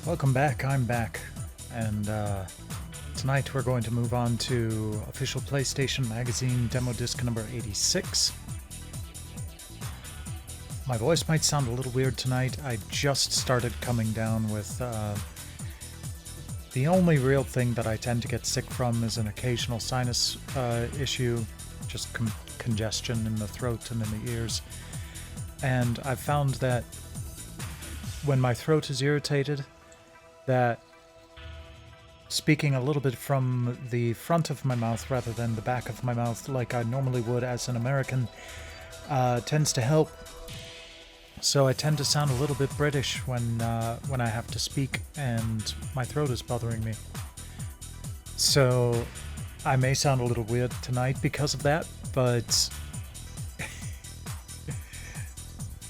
Welcome back, I'm back, and tonight we're going to move on to official PlayStation Magazine demo disc number 86. My voice might sound a little weird tonight. I just started coming down with the only real thing that I tend to get sick from is an occasional sinus issue, just congestion in the throat and in the ears. And I've found that when my throat is irritated, that speaking a little bit from the front of my mouth rather than the back of my mouth like I normally would as an American tends to help. So I tend to sound a little bit British when I have to speak and my throat is bothering me. So I may sound a little weird tonight because of that, but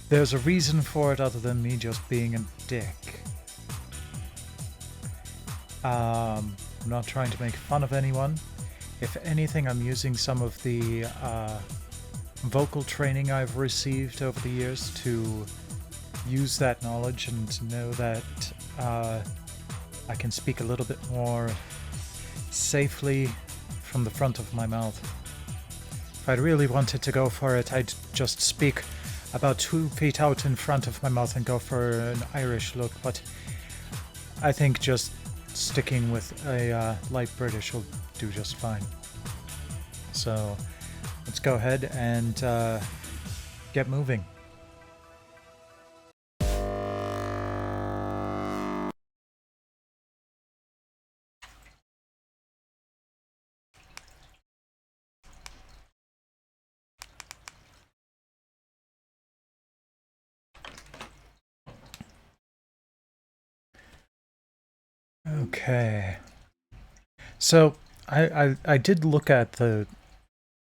there's a reason for it other than me just being a dick. I'm not trying to make fun of anyone. If anything, I'm using some of the vocal training I've received over the years to use that knowledge and to know that I can speak a little bit more safely from the front of my mouth. If I really wanted to go for it, I'd just speak about 2 feet out in front of my mouth and go for an Irish look, but I think just sticking with a light British will do just fine. So let's go ahead and get moving. Okay. So I did look at the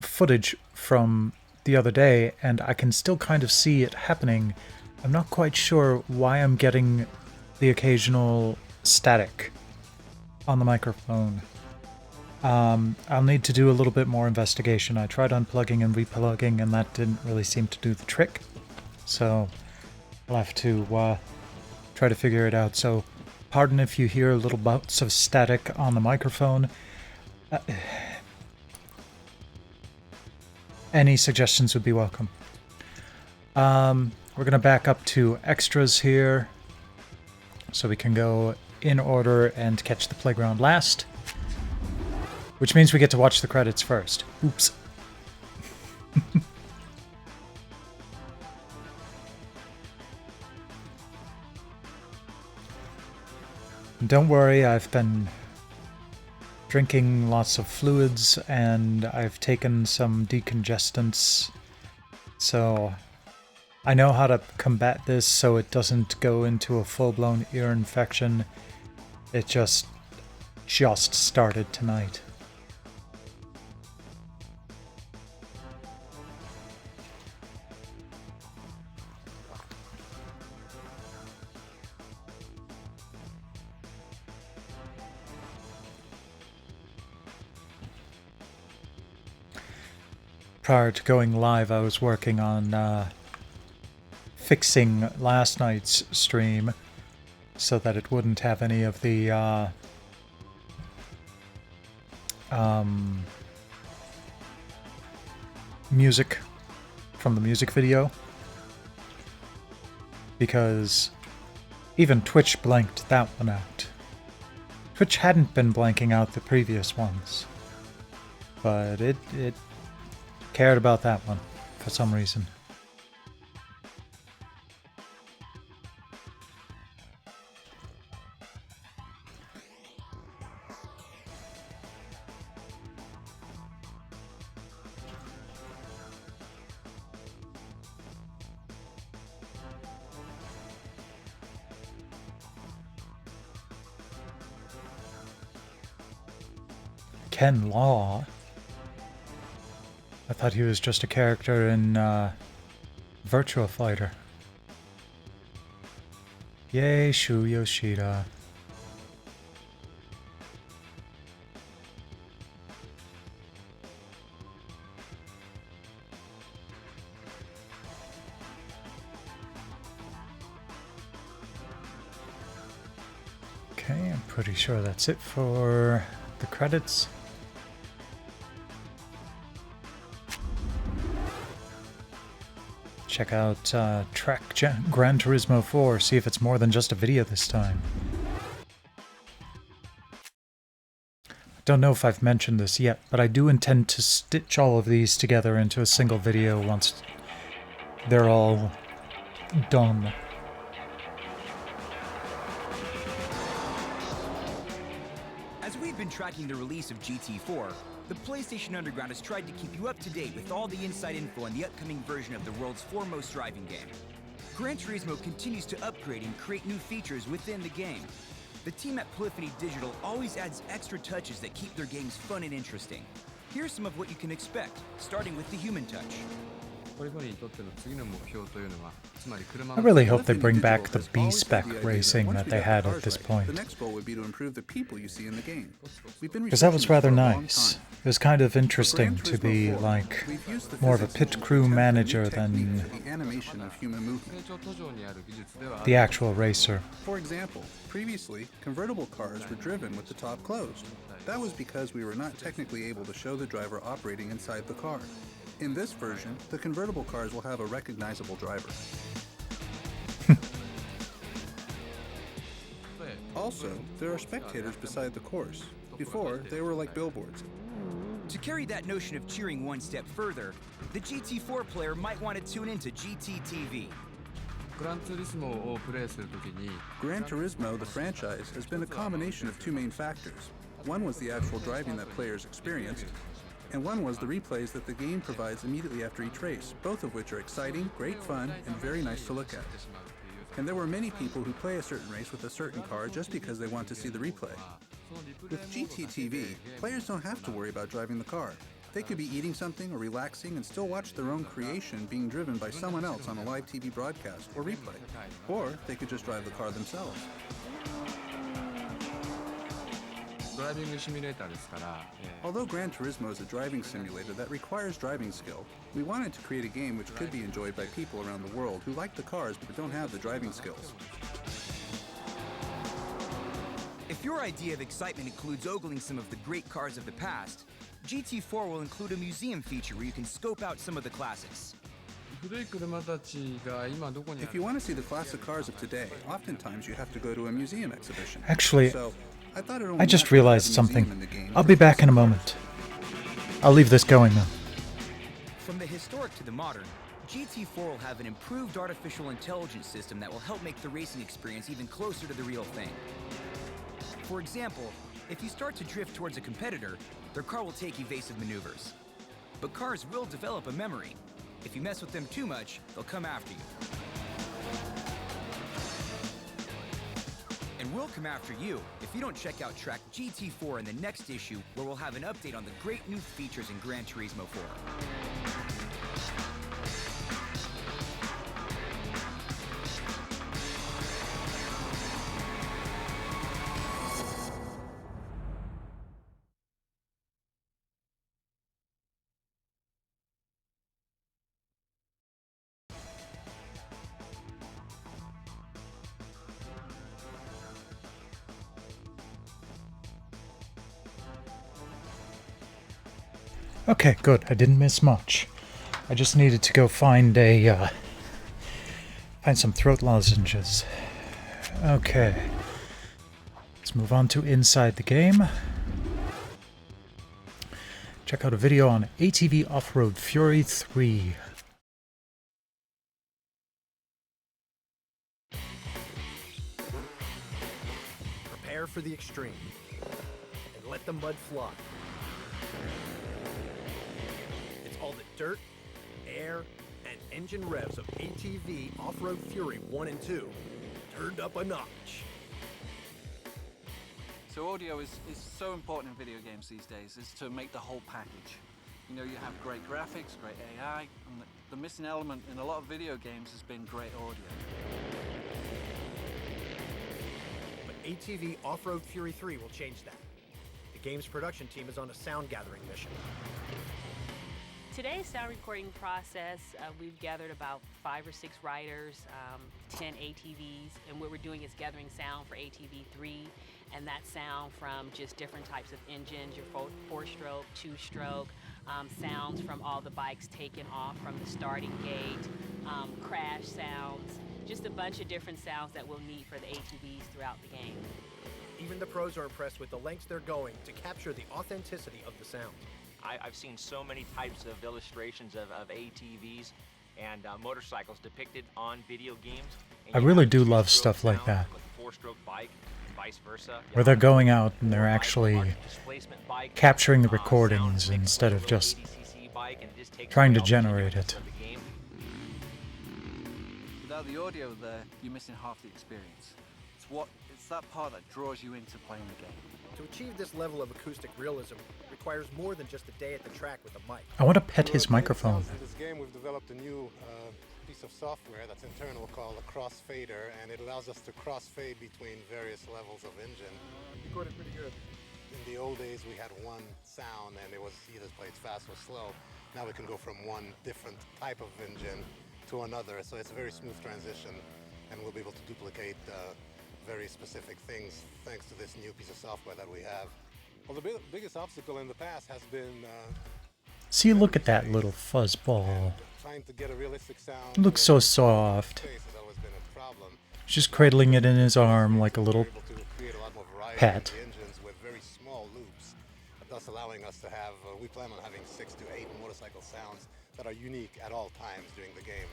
footage from the other day, and I can still kind of see it happening. I'm not quite sure why I'm getting the occasional static on the microphone. I'll need to do a little bit more investigation. I tried unplugging and replugging, and that didn't really seem to do the trick. So I'll have to try to figure it out. So pardon if you hear little bouts of static on the microphone. Any suggestions would be welcome. We're going to back up to extras here, so we can go in order and catch the playground last. Which means we get to watch the credits first. Oops. Don't worry, I've been drinking lots of fluids and I've taken some decongestants, so I know how to combat this so it doesn't go into a full-blown ear infection. It just started tonight. Prior to going live, I was working on fixing last night's stream so that it wouldn't have any of the music from the music video, because even Twitch blanked that one out. Twitch hadn't been blanking out the previous ones, but it cared about that one for some reason. Ken Law? I thought he was just a character in Virtua Fighter. Yay, Shu Yoshida. Okay, I'm pretty sure that's it for the credits. Check out Track Gran Turismo 4, see if it's more than just a video this time. Don't know if I've mentioned this yet, but I do intend to stitch all of these together into a single video once they're all done. As we've been tracking the release of GT4, the PlayStation Underground has tried to keep you up to date with all the inside info on the upcoming version of the world's foremost driving game. Gran Turismo continues to upgrade and create new features within the game. The team at Polyphony Digital always adds extra touches that keep their games fun and interesting. Here's some of what you can expect, starting with the human touch. I really hope they Lifting bring digital back the has always had B-spec the idea that racing once that we they got the had cars at this right, point. The next goal would be to improve the people you see in the game. We've been Because that was rather researching this for a long nice. time. It was kind of For Gran interesting to Turismo be 4, like we've used the more of a physics pit engine to crew attempt a new manager technique than for the animation of human movement. the actual racer. For example, previously, convertible cars were driven with the top closed. That was because we were not technically able to show the driver operating inside the car. In this version, the convertible cars will have a recognizable driver. Also, there are spectators beside the course. Before, they were like billboards. To carry that notion of cheering one step further, the GT4 player might want to tune into GTTV. Gran Turismo, the franchise, has been a combination of two main factors. One was the actual driving that players experienced, and one was the replays that the game provides immediately after each race, both of which are exciting, great fun, and very nice to look at. And there were many people who play a certain race with a certain car just because they want to see the replay. With GTTV, players don't have to worry about driving the car. They could be eating something or relaxing and still watch their own creation being driven by someone else on a live TV broadcast or replay. Or they could just drive the car themselves. Although Gran Turismo is a driving simulator that requires driving skill, we wanted to create a game which could be enjoyed by people around the world who like the cars but don't have the driving skills. If your idea of excitement includes ogling some of the great cars of the past, GT4 will include a museum feature where you can scope out some of the classics. If you want to see the classic cars of today, oftentimes you have to go to a museum exhibition. Actually, So, I just realized something. I'll be back in a moment. I'll leave this going though. From the historic to the modern, GT4 will have an improved artificial intelligence system that will help make the racing experience even closer to the real thing. For example, if you start to drift towards a competitor, their car will take evasive maneuvers. But cars will develop a memory. If you mess with them too much, they'll come after you. And we'll come after you if you don't check out track GT4 in the next issue, where we'll have an update on the great new features in Gran Turismo 4. Okay, good. I didn't miss much. I just needed to go find some throat lozenges. Okay. Let's move on to inside the game. Check out a video on ATV Off-Road Fury 3. Prepare for the extreme and let the mud fly. It's all the dirt, air, and engine revs of ATV Off-Road Fury 1 and 2 turned up a notch. So audio is so important in video games these days, is to make the whole package. You know, you have great graphics, great AI, and the missing element in a lot of video games has been great audio. But ATV Off-Road Fury 3 will change that. The game's production team is on a sound gathering mission. Today's sound recording process, we've gathered about 5 or 6 riders, 10 ATVs, and what we're doing is gathering sound for ATV 3, and that sound from just different types of engines, your 4-stroke, 2-stroke, sounds from all the bikes taken off from the starting gate, crash sounds, just a bunch of different sounds that we'll need for the ATVs throughout the game. Even the pros are impressed with the lengths they're going to capture the authenticity of the sound. I've seen so many types of illustrations of ATVs and motorcycles depicted on video games. I really do love stuff like that, with a 4-stroke bike, and vice versa. where they're going out and they're actually capturing the recordings instead of just trying to generate it. Without the audio there, you're missing half the experience. It's that part that draws you into playing the game. To achieve this level of acoustic realism requires more than just a day at the track with a mic. I want to pet his microphone. In this game, we've developed a new piece of software that's internal called a crossfader, and it allows us to crossfade between various levels of engine. Recorded pretty good. In the old days, we had one sound, and it was either played fast or slow. Now we can go from one different type of engine to another, so it's a very smooth transition, and we'll be able to duplicate very specific things thanks to this new piece of software that we have. Well, the biggest obstacle in the past has been See, look at that little fuzzball. trying to get a realistic sound. It looks so soft. Space has always been a problem. Just cradling it in his arm like a little We're able to create a lot more variety pet. in the engines with very small loops, thus allowing us to have, we plan on having 6 to 8 motorcycle sounds that are unique at all times during the game.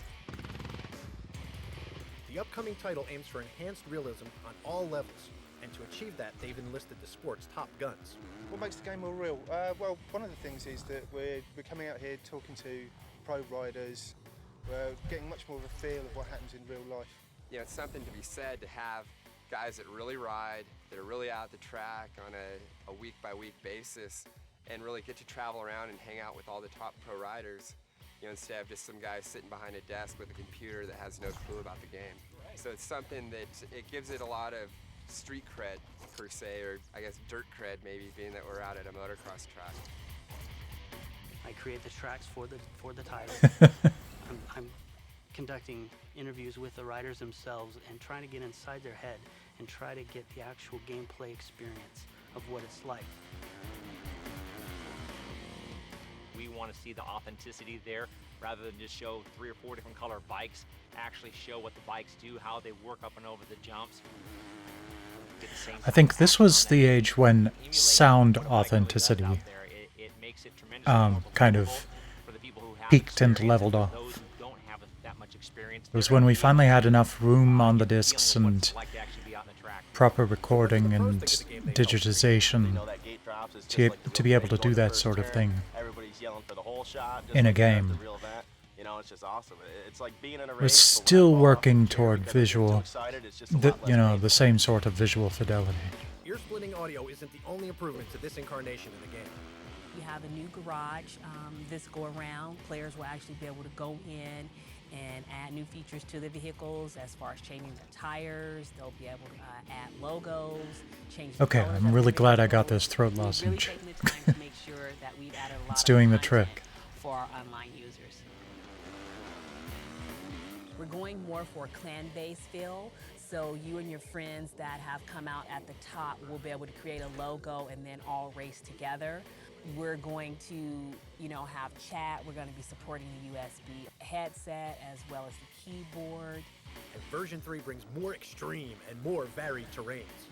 The upcoming title aims for enhanced realism on all levels, and to achieve that, they've enlisted the sport's top guns. What makes the game more real? Well, one of the things is that we're coming out here talking to pro riders, we're getting much more of a feel of what happens in real life. You know, it's something to be said to have guys that really ride, that are really out at the track on a week-by-week basis, and really get to travel around and hang out with all the top pro riders, you know, instead of just some guy sitting behind a desk with a computer that has no clue about the game. So it's something that it gives it a lot of street cred, per se, or I guess dirt cred maybe, being that we're out at a motocross track. I create the tracks for the title. I'm conducting interviews with the riders themselves and trying to get inside their head and try to get the actual gameplay experience of what it's like. We want to see the authenticity there rather than just show 3 or 4 different color bikes. Actually show what the bikes do, how they work up and over the jumps. Get the same I think this was sound the that age when emulate sound what a bike really does authenticity out there. It makes it tremendously more kind believable of for the people who have peaked and experience, leveled and off. for those who don't have that much experience. It was they're when gonna we be finally able had to, enough room on the get a feeling discs of what and it's like to actually be out on the track. proper recording and digitization to be able to do that sort of thing Everybody's yelling for the whole shot. in a game. Real event. You know, it's just awesome. It's like being in a race. We're still working toward visual, the same sort of visual fidelity. Ear-splitting audio isn't the only improvement to this incarnation of the game. We have a new garage this go around. Players will actually be able to go in and add new features to the vehicles as far as changing their tires. They'll be able to add logos, change the Okay, colors I'm of really the glad I got vehicles. this throat We've really lozenge. taken the time to make sure that we've added a lot It's of doing the content trick. for our online users. We're going more for a clan-based feel, so you and your friends that have come out at the top will be able to create a logo and then all race together. We're going to, have chat. We're going to be supporting the USB headset as well as the keyboard. And version 3 brings more extreme and more varied terrains.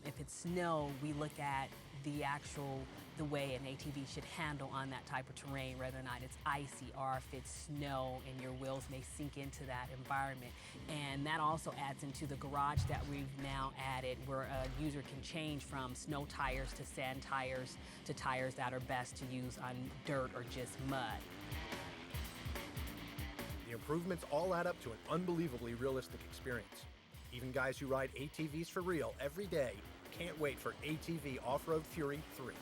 If it's snow, we look at the way an ATV should handle on that type of terrain, whether or not it's icy or if it's snow and your wheels may sink into that environment. And that also adds into the garage that we've now added, where a user can change from snow tires to sand tires to tires that are best to use on dirt or just mud. The improvements all add up to an unbelievably realistic experience. Even guys who ride ATVs for real every day can't wait for ATV Off-Road Fury 3.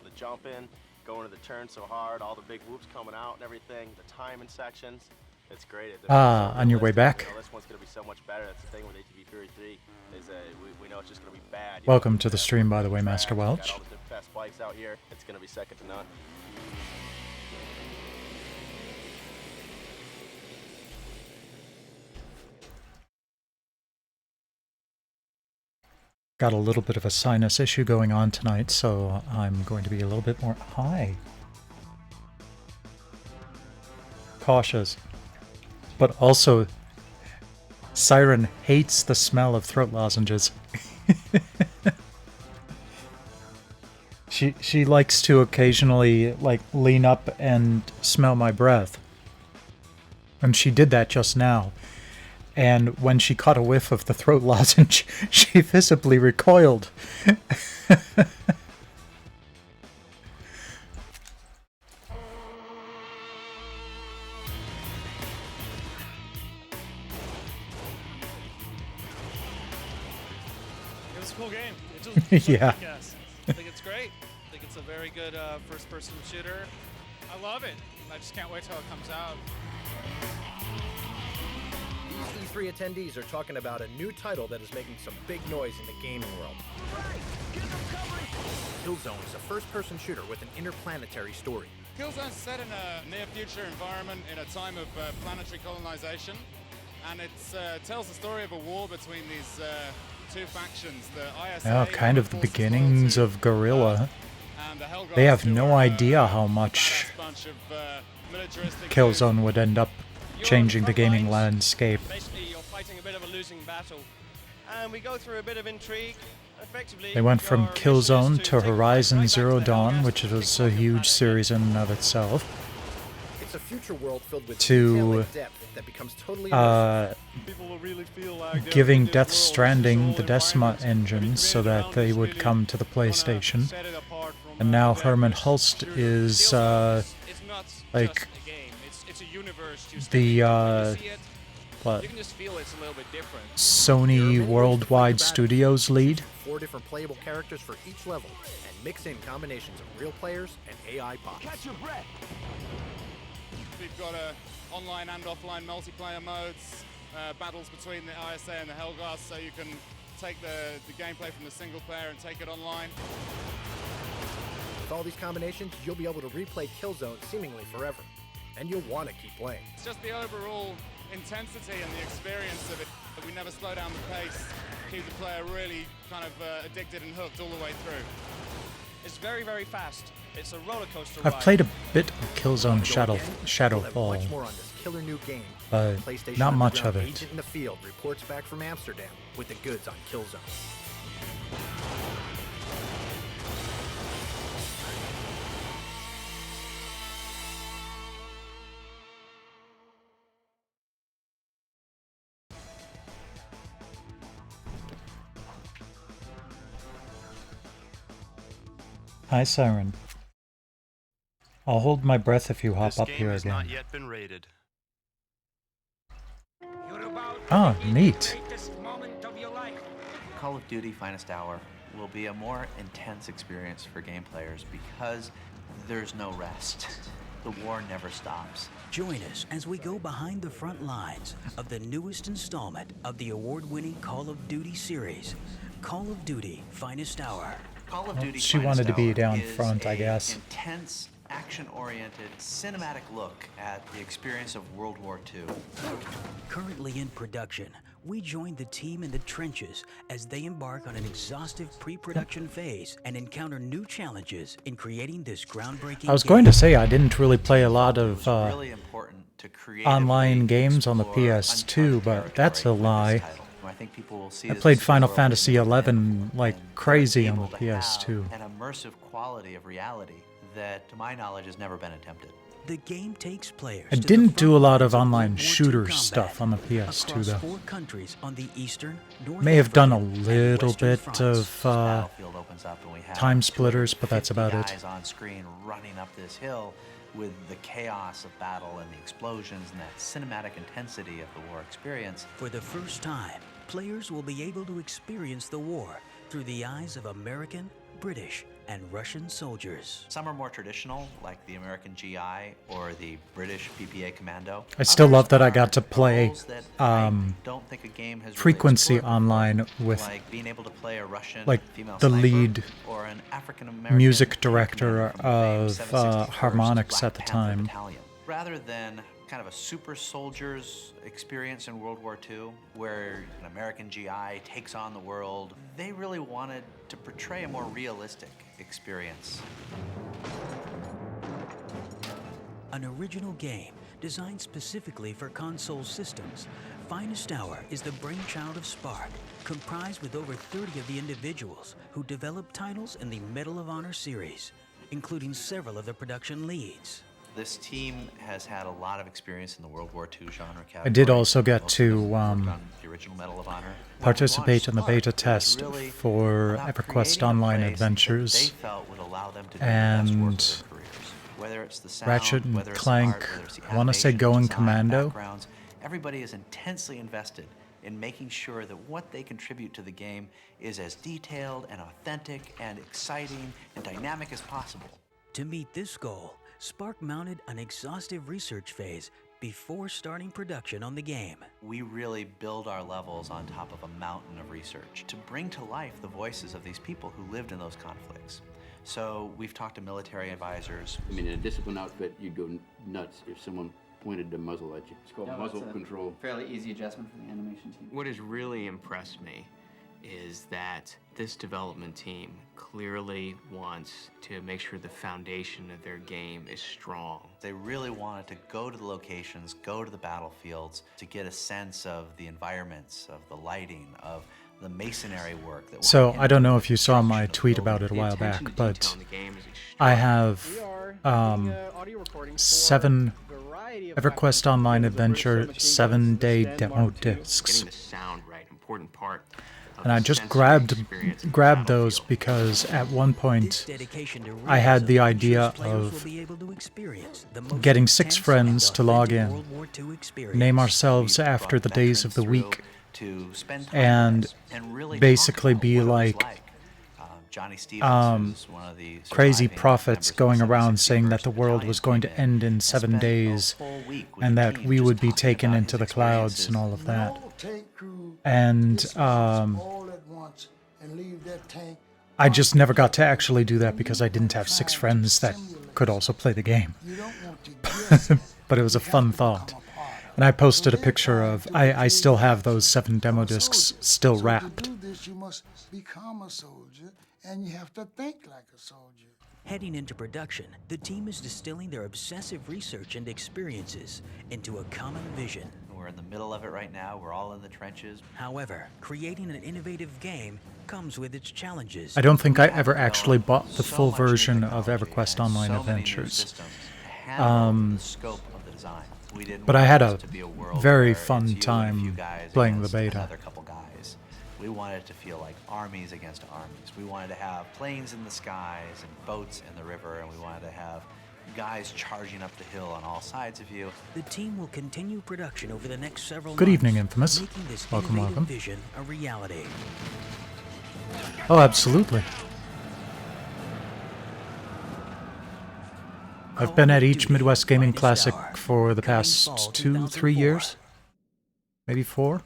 The jump in, going to the turn so hard, all the big whoops coming out and everything, the timing sections, it's great. On your way back. This one's going to be so much better. That's the thing with ATV Fury 3 is we know it's just going to be bad. Welcome to the stream, by the way, Master Welch. Got all the best bikes out here. It's going to be second to none. Got a little bit of a sinus issue going on tonight, so I'm going to be a little bit more cautious. But also, Siren hates the smell of throat lozenges. She likes to occasionally lean up and smell my breath. And she did that just now. And when she caught a whiff of the throat lozenge, she visibly recoiled. It was a cool game. It just Yeah. I think it's great. I think it's a very good first-person shooter. I love it. I just can't wait till it comes out. These E3 attendees are talking about a new title that is making some big noise in the gaming world. Killzone is a first-person shooter with an interplanetary story. Killzone's set in a near-future environment in a time of planetary colonization, and it tells the story of a war between these two factions, the ISA. Yeah, kind of the beginnings of Guerrilla. They have no idea how much Killzone would end up changing the gaming landscape. Basically, you're fighting a bit of a losing battle, and we go through a bit of intrigue. Effectively, They went from Killzone to Horizon Zero Dawn, which was a huge series in and of itself, It's a future world filled with to detail and depth that becomes totally immersive. giving Death Stranding the Decima engine so that they would come to the PlayStation. And now Herman Hulst is like the what? Sony Worldwide Studios lead. 4 different playable characters for each level, and mix in combinations of real players and AI bots. Catch your breath. We've got online and offline multiplayer modes, battles between the ISA and the Helghast, so you can take the gameplay from the single player and take it online. With all these combinations, you'll be able to replay Killzone seemingly forever, and you'll want to keep playing. It's just the overall intensity and the experience of it. We never slow down the pace, keep the player really kind of addicted and hooked all the way through. It's very, very fast. It's a roller coaster I've ride. played a bit of Killzone Shadowfall, Much more on this killer new game. but PlayStation not much of Underground it. Agent in the field reports back from Amsterdam with the goods on Killzone. Hi, Siren. I'll hold my breath if you hop up here has again. not yet been rated. Ah, neat. Call of Duty Finest Hour will be a more intense experience for game players because there's no rest. The war never stops. Join us as we go behind the front lines of the newest installment of the award-winning Call of Duty series, Call of Duty Finest Hour. Call of Duty She Finest wanted to be Hour down is front, I a guess. intense, action-oriented, cinematic look at the experience of World War II. Currently in production, we join the team in the trenches as they embark on an exhaustive pre-production phase and encounter new challenges in creating this groundbreaking I was game. going to say I didn't really play a lot of really important to creatively online games on the PS2, but that's a lie. I think people will see I this played as a Final world Fantasy XI and like they're crazy on able the to have PS2. An immersive quality of reality that, to my knowledge, has never been attempted. The game takes players I to the didn't do a front lot of lines online World War II shooter combat stuff on the PS2 across though. 4 countries on the eastern, North May have done a African, and little Western bit fronts. of Battlefield opens up and we have time splitters, but that's 50 about it. guys on screen running up this hill with the chaos of battle and the explosions and that cinematic intensity of the war experience. For the first time, players will be able to experience the war through the eyes of American, British, and Russian soldiers. Some are more traditional, like the American GI or the British PPA Commando. I still Others love that I are got to play roles that I don't think a game has really Frequency explored before, online with like being able to play a Russian like female the sniper lead or an African-American music director of 761st Harmonix Black at the Panther time. Battalion. Rather than kind of a super soldier's experience in World War II, where an American GI takes on the world, they really wanted to portray a more realistic experience. An original game designed specifically for console systems, Finest Hour is the brainchild of Spark, comprised with over 30 of the individuals who developed titles in the Medal of Honor series, including several of the production leads. This team has had a lot of experience in the World War II genre category. I did also get to the original Medal of Honor. participate in the beta test really for about EverQuest creating a Online place Adventures, that they felt would allow them to do the best work and of their careers. Whether it's the sound, Ratchet whether and it's the Clank. art, whether it's the I want to say animation, Going design, Commando. backgrounds, everybody is intensely invested in making sure that what they contribute to the game is as detailed and authentic and exciting and dynamic as possible. To meet this goal, Spark mounted an exhaustive research phase before starting production on the game. We really build our levels on top of a mountain of research to bring to life the voices of these people who lived in those conflicts. So we've talked to military advisors. I mean, in a disciplined outfit, you'd go nuts if someone pointed the muzzle at you. It's called muzzle control. Fairly easy adjustment for the animation team. What has really impressed me is that this development team clearly wants to make sure the foundation of their game is strong. They really wanted to go to the locations, go to the battlefields, to get a sense of the environments, of the lighting, of the masonry work. That So, I don't know if you saw my tweet about it a while back, but I have 7 EverQuest Online Adventure 7-day demo discs. And I just grabbed those because at one point I had the idea of getting 6 friends to log in, name ourselves after the days of the week, and basically be like crazy prophets going around saying that the world was going to end in 7 days and that we would be taken into the clouds and all of that. And I just never got to actually do that because I didn't have 6 friends that could also play the game. But it was a fun thought. And I posted a picture of, I still have those 7 demo discs still wrapped. To do this, you must become a soldier, and you have to think like a soldier. Heading into production, the team is distilling their obsessive research and experiences into a common vision. We're in the middle of it right now. We're all in the trenches. However, creating an innovative game comes with its challenges. I don't think I ever actually bought the full version of EverQuest Online Adventures. But I had a very fun time playing the beta. We wanted it to feel like armies against armies. We wanted to have planes in the skies and boats in the river, and we wanted to have guys charging up the hill on all sides of you. The team will continue production over the next several Good months, evening, Infamous. making this Welcome, innovative welcome. vision a reality. Oh, absolutely. I've been at each Midwest Gaming Classic for the past 2-3 years. Maybe 4.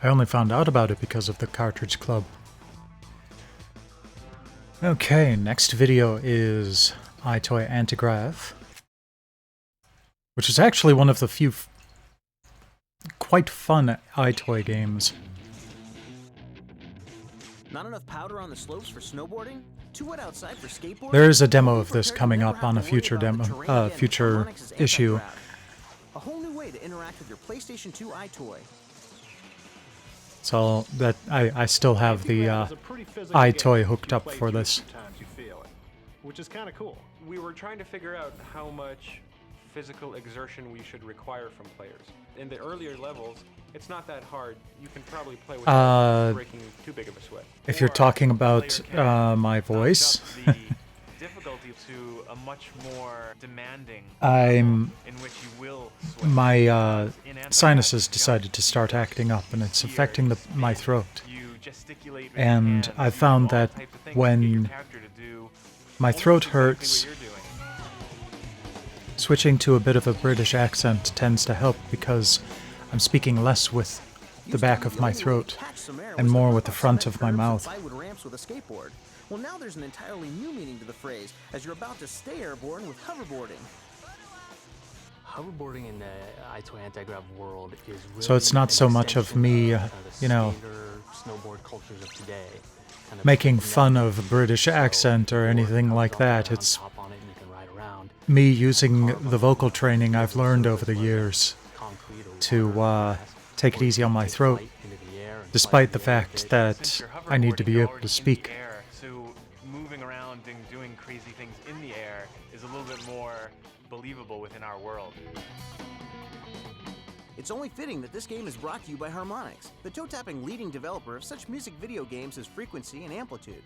I only found out about it because of the Cartridge Club. Okay, next video is iToy Antigrav, which is actually one of the few quite fun iToy games. Not enough powder on the slopes for snowboarding? Too wet outside for skateboarding? There is a demo of this coming up on a future future issue. A whole new way to interact with your PlayStation 2 iToy. So that I still have the iToy hooked up for this. Which is kind of cool. We were trying to figure out how much physical exertion we should require from players. In the earlier levels, it's not that hard. You can probably play without breaking too big of a sweat. If you're talking about my voice, the difficulty to a much more demanding I'm in which you will sweat. my sinuses decided to start acting up, and it's affecting my throat. And I found that when my throat hurts, switching to a bit of a British accent tends to help because I'm speaking less with the back of my throat and more with the front of my mouth. Ramps with a skateboard. Well, now there's an entirely new meaning to the phrase, as you're about to stay airborne with hoverboarding. Hoverboarding in the iToy Antigrav world is really So it's not so much of me, you know, snowboard cultures of today. Kind of making fun of a British accent or anything like that. It's me using the vocal training I've learned over the years to take it easy on my throat, despite the fact that I need to be able to speak. So moving around and doing crazy things in the air is a little bit more believable within our world. It's only fitting that this game is brought to you by Harmonix, the toe-tapping leading developer of such music video games as Frequency and Amplitude.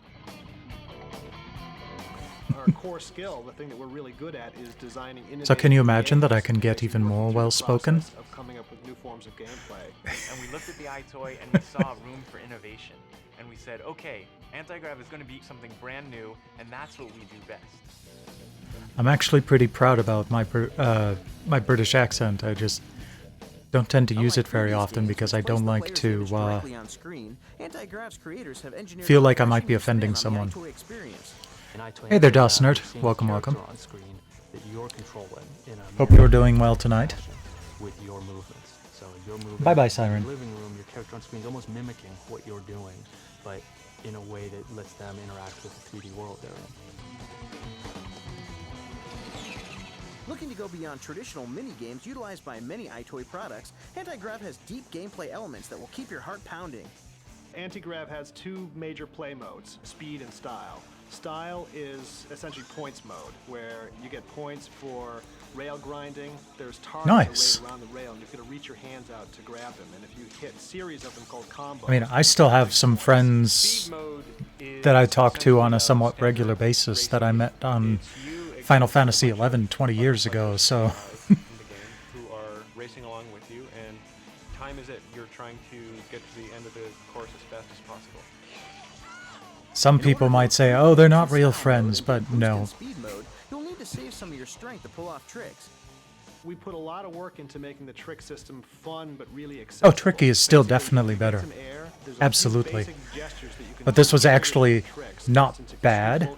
our core skill, the thing that we're really good at, is designing innovative So can you imagine that I games can get and even working more through the well-spoken? process of coming up with new forms of gameplay. And we looked at the iToy and we saw room for innovation. And we said, okay, anti-grav is going to be something brand new, and that's what we do best. I'm actually pretty proud about my my British accent. I just don't tend to use it very often because I don't like to feel like I might be offending someone. Hey there, DOS Nerd. Welcome, welcome. Hope you're doing well tonight. With your movements. So your movements. Bye-bye, In Siren. the living room, your character on screen is almost mimicking what you're doing, but in a way that lets them interact with the 3D world they're in. Looking to go beyond traditional mini-games utilized by many iToy products, Anti-Grav has deep gameplay elements that will keep your heart pounding. Anti-Grav has two major play modes, speed and style. Style is essentially points mode, where you get points for rail grinding. There's targets arrayed around the rail, and you've got to reach your hands out to grab them. And if you hit series of them called combos... I mean, I still have some friends that I talk to on a somewhat regular basis that I met on Final Fantasy XI 20 years ago, so... who are racing along with you, and time is it. You're trying to get to the end of the course as fast as possible. Some people might say, oh, they're not real friends, but no. Speed mode, you'll need to save some of your strength to pull off tricks. We put a lot of work into making the trick system fun, but really accessible. Oh, Tricky is still definitely better. Absolutely. But this was actually not bad,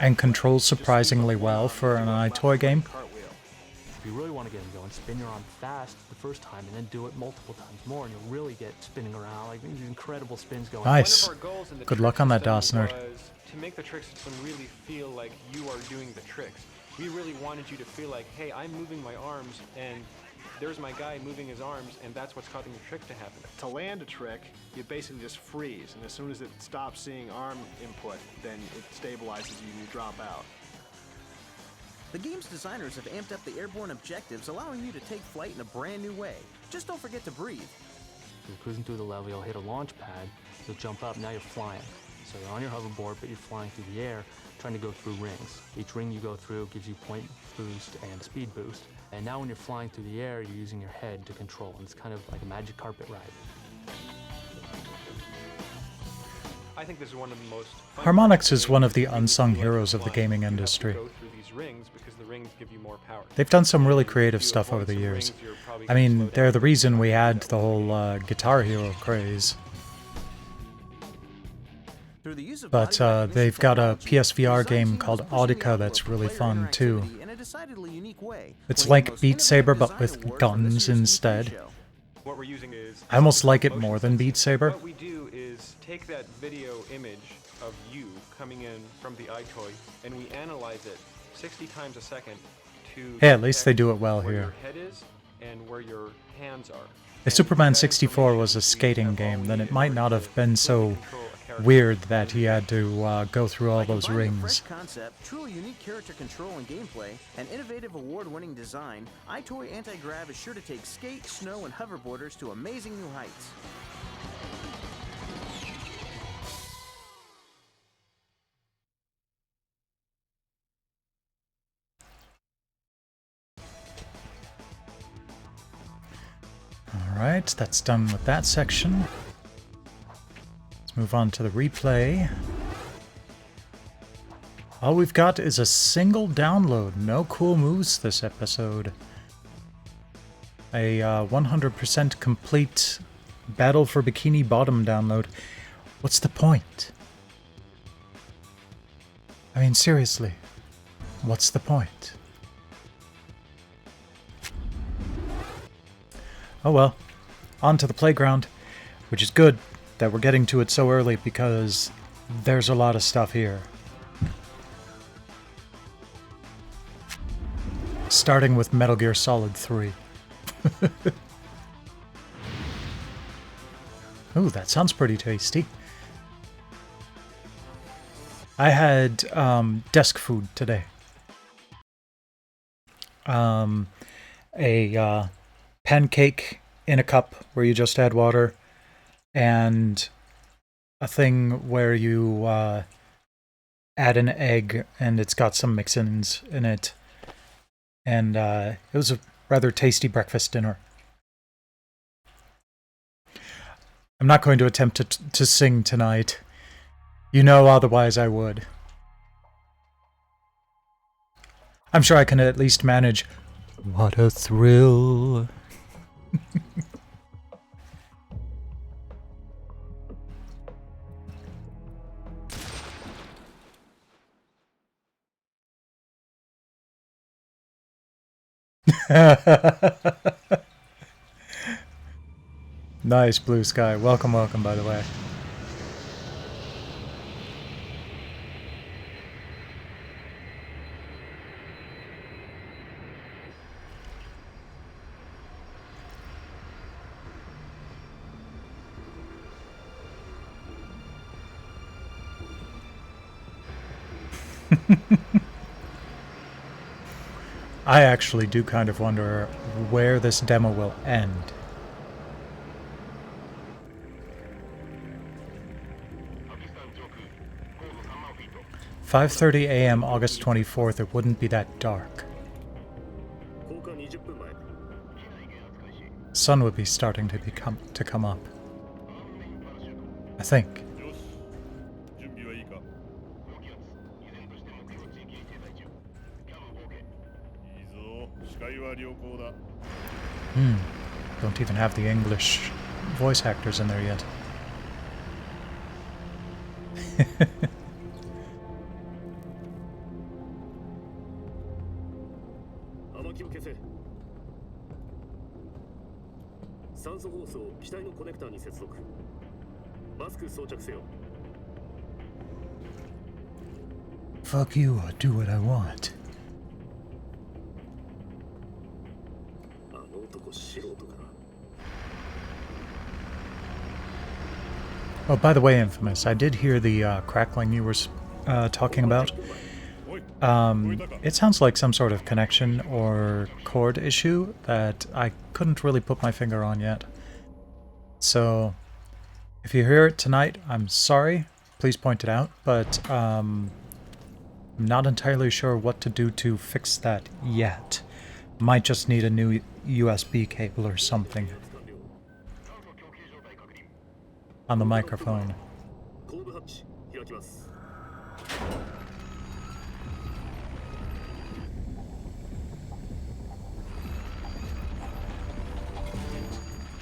and controls surprisingly well for an iToy game. If you really want to get them going, spin your arm fast the first time and then do it multiple times more, and you'll really get spinning around, like these incredible spins going. Nice. One of our goals in the Good trick luck on that, system DOS Nerd. was to make the trick system really feel like you are doing the tricks. We really wanted you to feel like, hey, I'm moving my arms, and there's my guy moving his arms, and that's what's causing the trick to happen. To land a trick, you basically just freeze, and as soon as it stops seeing arm input, then it stabilizes you and you drop out. The game's designers have amped up the airborne objectives, allowing you to take flight in a brand new way. Just don't forget to breathe. You're cruising through the level, you'll hit a launch pad, you'll jump up, now you're flying. So you're on your hoverboard, but you're flying through the air, trying to go through rings. Each ring you go through gives you point boost and speed boost. And now when you're flying through the air, you're using your head to control, and it's kind of like a magic carpet ride. I think this is one of the most fun Harmonix is one of the unsung heroes of the gaming industry. go through these rings because the rings give you more power. They've done some really creative stuff over the years. I mean, they're the reason we had the whole Guitar Hero craze. But they've got a PSVR game called Audica that's really fun too. It's like Beat Saber but with guns instead. What we're using is I almost like it more than Beat Saber. What we do is take that video image of you coming in from the iToy, and we analyze it 60 times a second to Hey, at least they do it well where here. your head is and where your hands are. If Superman 64 was a skating game, then it might not have been so weird that he had to go through all those rings. Fresh concept, truly unique character control and gameplay, and innovative award-winning design, iToy Anti-Grav is sure to take skate, snow, and hoverboarders to amazing new heights. Alright, that's done with that section. Let's move on to the replay. All we've got is a single download. No cool moves this episode. A 100% complete Battle for Bikini Bottom download. What's the point? I mean, seriously. What's the point? Oh well. On to the playground. Which is good that we're getting to it so early because there's a lot of stuff here. Starting with Metal Gear Solid 3. Ooh, that sounds pretty tasty. I had desk food today. A pancake in a cup where you just add water, and a thing where you add an egg, and it's got some mix-ins in it. And it was a rather tasty breakfast dinner. I'm not going to attempt to sing tonight. You know, otherwise I would. I'm sure I can at least manage. What a thrill. Nice, Blue Sky. Welcome, welcome, by the way. I actually do kind of wonder where this demo will end. "5:30 a.m. August 24th, it wouldn't be that dark. Sun would be starting to come up. I think. Don't even have the English voice actors in there yet. Fuck you, I'll do what I want. Oh, by the way, Infamous, I did hear the crackling you were talking about. It sounds like some sort of connection or cord issue that I couldn't really put my finger on yet. So, if you hear it tonight, I'm sorry. Please point it out, but I'm not entirely sure what to do to fix that yet. Might just need a new USB cable or something on the microphone.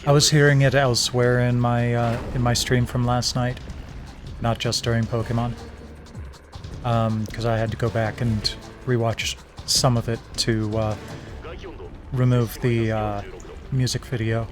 I was hearing it elsewhere in my stream from last night, not just during Pokemon, because I had to go back and rewatch some of it to remove the music video.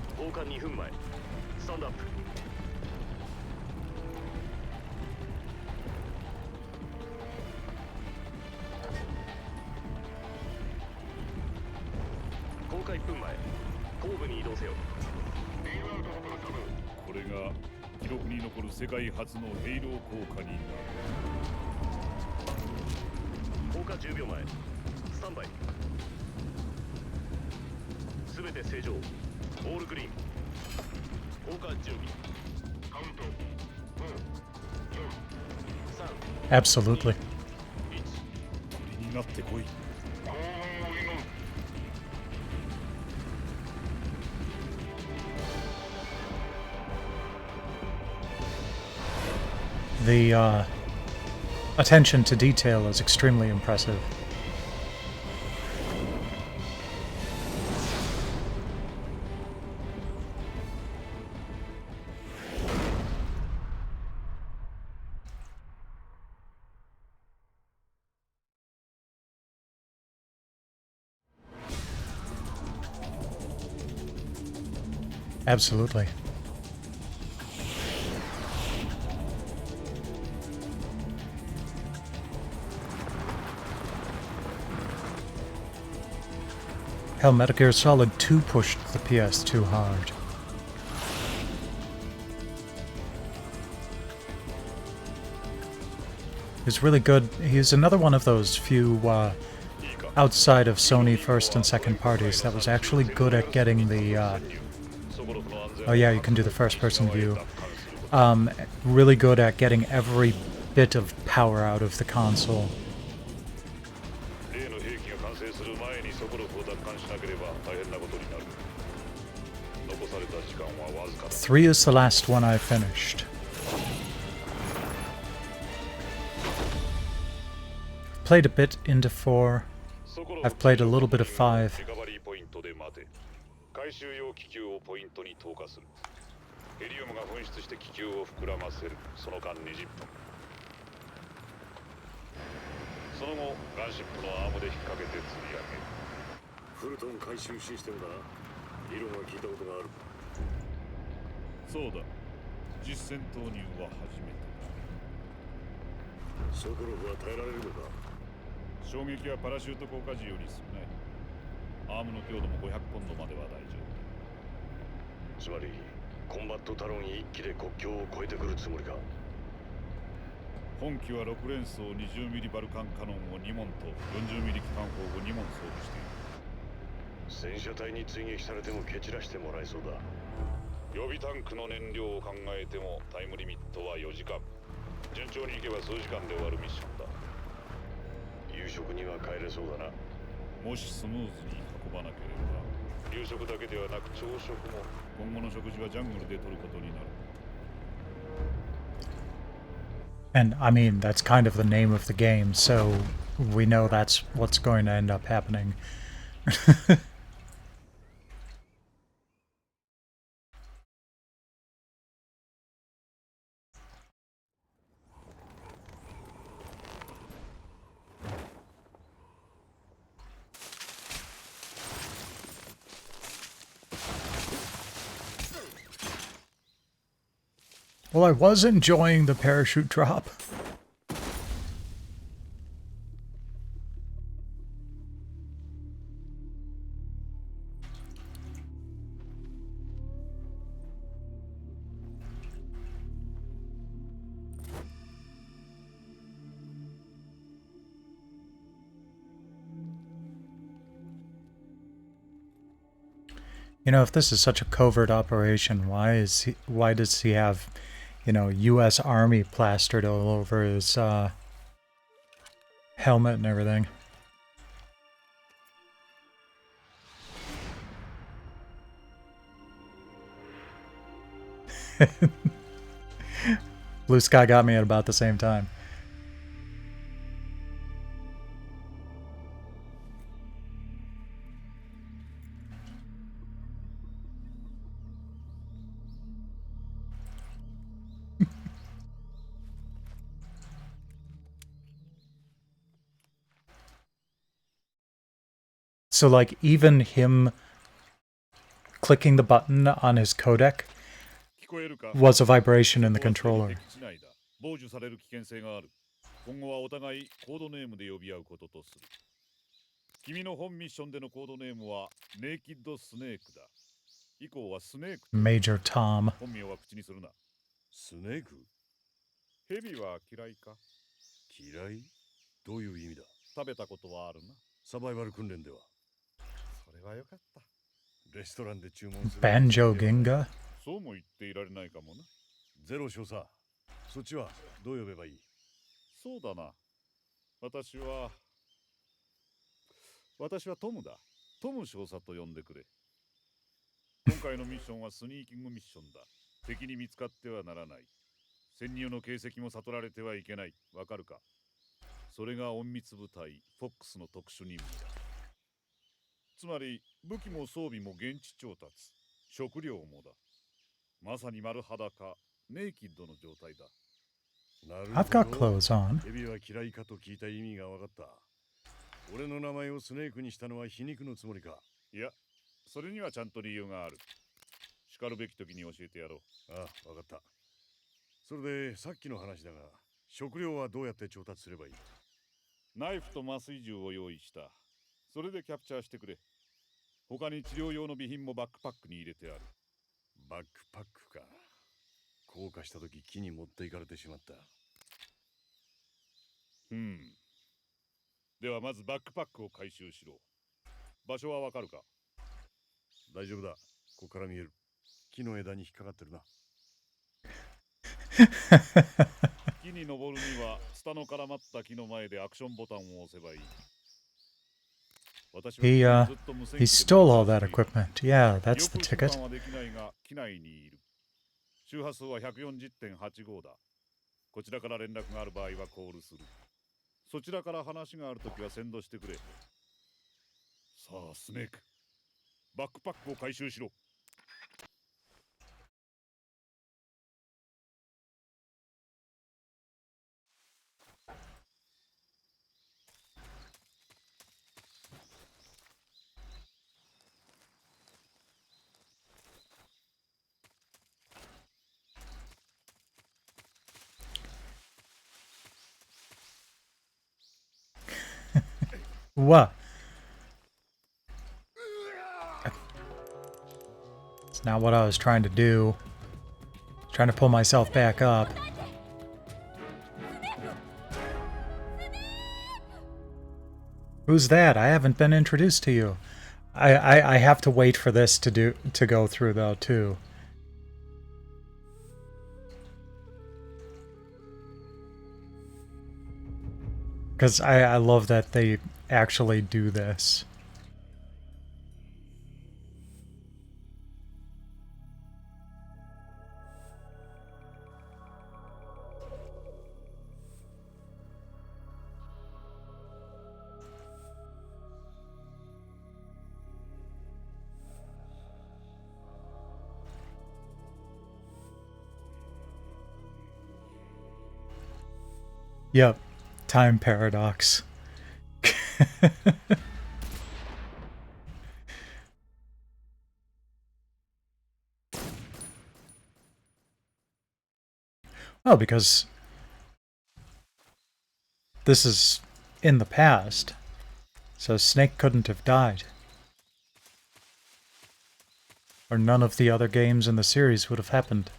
Absolutely. The attention to detail is extremely impressive. Absolutely. Hell, Metal Gear Solid 2 pushed the PS2 hard. He's really good. He's another one of those few outside of Sony first and second parties that was actually good at getting the oh yeah, you can do the first person view. Really good at getting every bit of power out of the console. 例の兵器が完成する前にソコロフを奪還しなければ大変なことになる。残された時間はわずかだ。3 is the last one I finished. Played a bit into 4. I've played a little bit of 5. リカバリーポイントで待て。回収用気球をポイントに投下する。ヘリウムが噴出して気球を膨らませる。その間20分。その後、ガンシップのアームで引っ掛けて吊り上げ。フルトン回収システムだな。理論は聞いたことがある。そうだ。実戦投入は初めてだ。ソコロフは耐えられるのか。衝撃はパラシュート降下時より少ない。アームの強度も500ポンドまでは大丈夫。つまりコンバットタロン1機で国境を越えてくるつもりか。本機は6連装20ミリバルカンカノンを2門と40ミリ機関砲を2門装備している。戦車隊に追撃されても蹴散らしてもらえそうだ。予備タンクの燃料を考えてもタイムリミットは4時間。順調にいけば数時間で終わるミッションだ。夕食には帰れそうだな。もしスムーズに運ばなければ、夕食だけではなく朝食も今後の食事はジャングルで取ることになる。And I mean, that's kind of the name of the game, so we know that's what's going to end up happening. Well, I was enjoying the parachute drop. You know, if this is such a covert operation, why does he have, you know, U.S. Army plastered all over his helmet and everything? Blue Sky got me at about the same time. So, like, even him clicking the button on his codec was a vibration in the controller. 傍受される危険性がある。今後はお互いコードネームで呼び合うこととする。君の本ミッションでのコードネームはネイキッドスネークだ。以降はスネーク。Major Tom. 本名は口にするな。スネーク？ヘビは嫌いか？嫌い？どういう意味だ？食べたことはあるな。サバイバル訓練では。それはよかった。レストランで注文する。Banjo Ginga? そうも言っていられないかもな。ゼロ少佐。そっちはどう呼べばいい？そうだな。私はトムだ。トム少佐と呼んでくれ。今回のミッションはスニーキングミッションだ。敵に見つかってはならない。潜入の形跡も悟られてはいけない。わかるか？それが隠密部隊フォックスの特殊任務だ。つまり武器も装備も現地調達、食料もだ。まさに丸裸、ネイキッドの状態だ。I've got clothes on. ヘビは嫌いかと聞いた意味が分かった。俺の名前をスネークにしたのは皮肉のつもりか？いや、それにはちゃんと理由がある。叱るべき時に教えてやろう。ああ、分かった。それでさっきの話だが、食料はどうやって調達すればいい？ナイフと麻酔銃を用意した。それでキャプチャーしてくれ。他に治療用の備品もバックパックに入れてある。バックパックか。降下した時木に持っていかれてしまった。ではまずバックパックを回収しろ。場所はわかるか？大丈夫だ。ここから見える。木の枝に引っかかってるな。木に登るにはツタの絡まった木の前でアクションボタンを押せばいい。 He stole all that equipment. Yeah, that's the ticket. 周波数は 140.85 だ。こちらから連絡がある場合はコールする。そちらから話があるときは先導してくれ。さあ、スネーク。バックパックを回収しろ。 What? It's not what I was trying to do. Trying to pull myself back up. Who's that? I haven't been introduced to you. I have to wait for this to go through though too. Because I love that they actually do this. Yep, time paradox. Well, because this is in the past, so Snake couldn't have died. Or none of the other games in the series would have happened.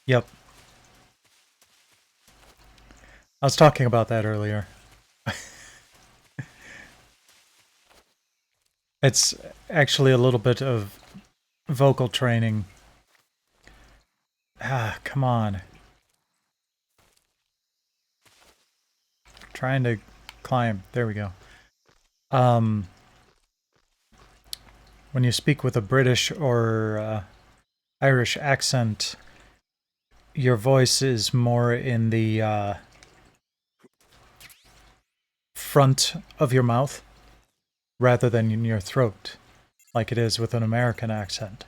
Yep. I was talking about that earlier. It's actually a little bit of vocal training. Ah, come on. Trying to climb. There we go. When you speak with a British or Irish accent, your voice is more in the front of your mouth rather than in your throat, like it is with an American accent.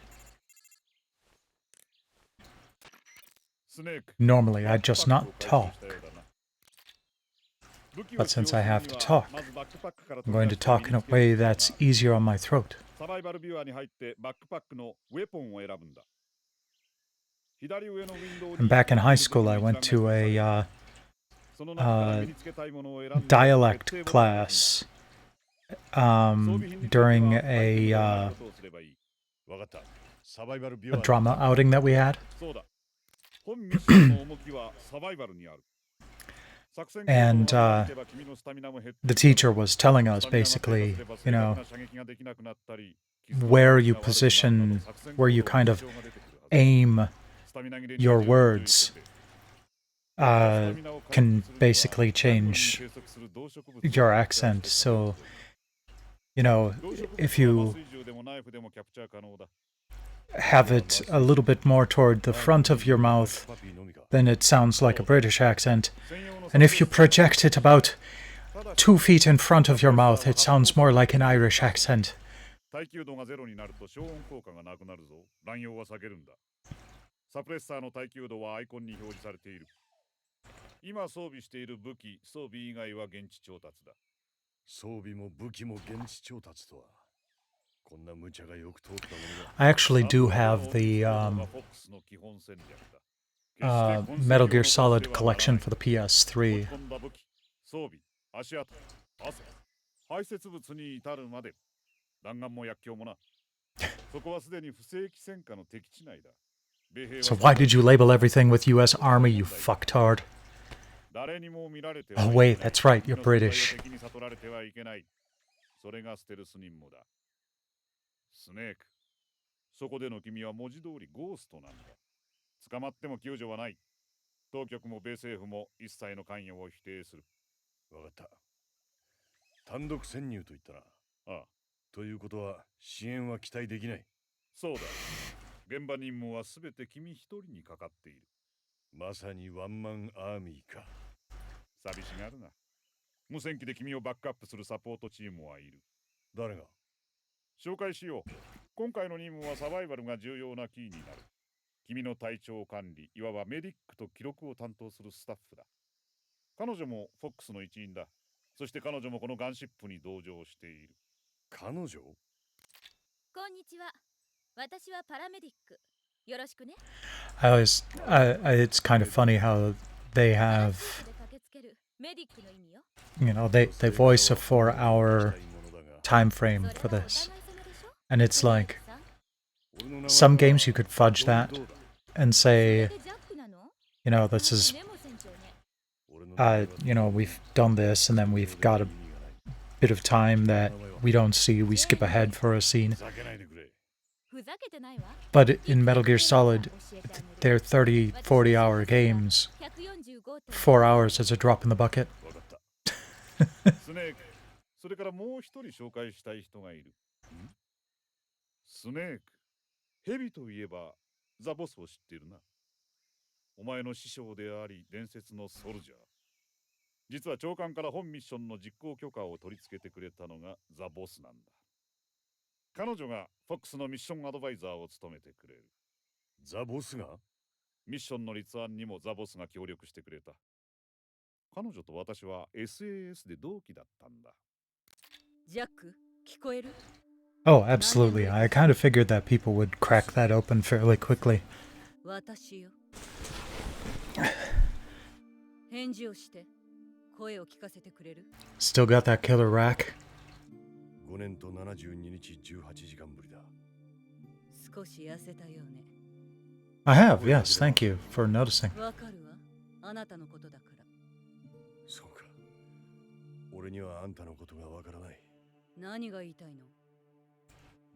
Normally, I'd just not talk. But since I have to talk, I'm going to talk in a way that's easier on my throat. And back in high school, I went to a dialect class during a drama outing that we had. And the teacher was telling us basically, you know, where you position, where you kind of aim your words can basically change your accent. So, you know, if you have it a little bit more toward the front of your mouth, then it sounds like a British accent. And if you project it about 2 feet in front of your mouth, it sounds more like an Irish accent. I actually do have the Metal Gear Solid collection for the PS3. So why did you label everything with US Army, you fucktard? Oh wait, that's right, you're British. それがステルス任務だ。スネーク、そこでの君は文字通りゴーストなんだ。捕まっても救助はない。当局も米政府も一切の関与を否定する。わかった。単独潜入と言ったな。ああ。ということは支援は期待できない。そうだ。現場任務はすべて君一人にかかっている。まさにワンマンアーミーか。寂しがるな。無線機で君をバックアップするサポートチームはいる。誰が？紹介しよう。今回の任務はサバイバルが重要なキーになる。君の体調管理、いわばメディックと記録を担当するスタッフだ。彼女もフォックスの一員だ。そして彼女もこのガンシップに同乗している。彼女？こんにちは。私はパラメディック。よろしくね。It's kind of funny how they have, you know, they voice a 4-hour time frame for this. And it's like, some games you could fudge that and say, you know, this is, you know, we've done this and then we've got a bit of time that we don't see, we skip ahead for a scene. But in Metal Gear Solid, they're 30, 40-hour games. 4 hours is a drop in the bucket. スネーク、それからもう一人紹介したい人がいる。スネーク、ヘビといえばザボスを知っているな。お前の師匠であり伝説のソルジャー。実は長官から本ミッションの実行許可を取り付けてくれたのがザボスなんだ。彼女がフォックスのミッションアドバイザーを務めてくれる。ザボスが？ミッションの立案にもザボスが協力してくれた。彼女と私は SAS で同期だったんだ。ジャック、聞こえる？ Oh, absolutely. I kind of figured that people would crack that open fairly quickly. 私よ。返事をして声を聞かせてくれる？ Still got that killer rack? 5年と72日18時間ぶりだ。少し痩せたようね。I have, yes. Thank you for noticing. わかるわ。あなたのことだから。そうか。俺にはあんたのことがわからない。何が言いたいの？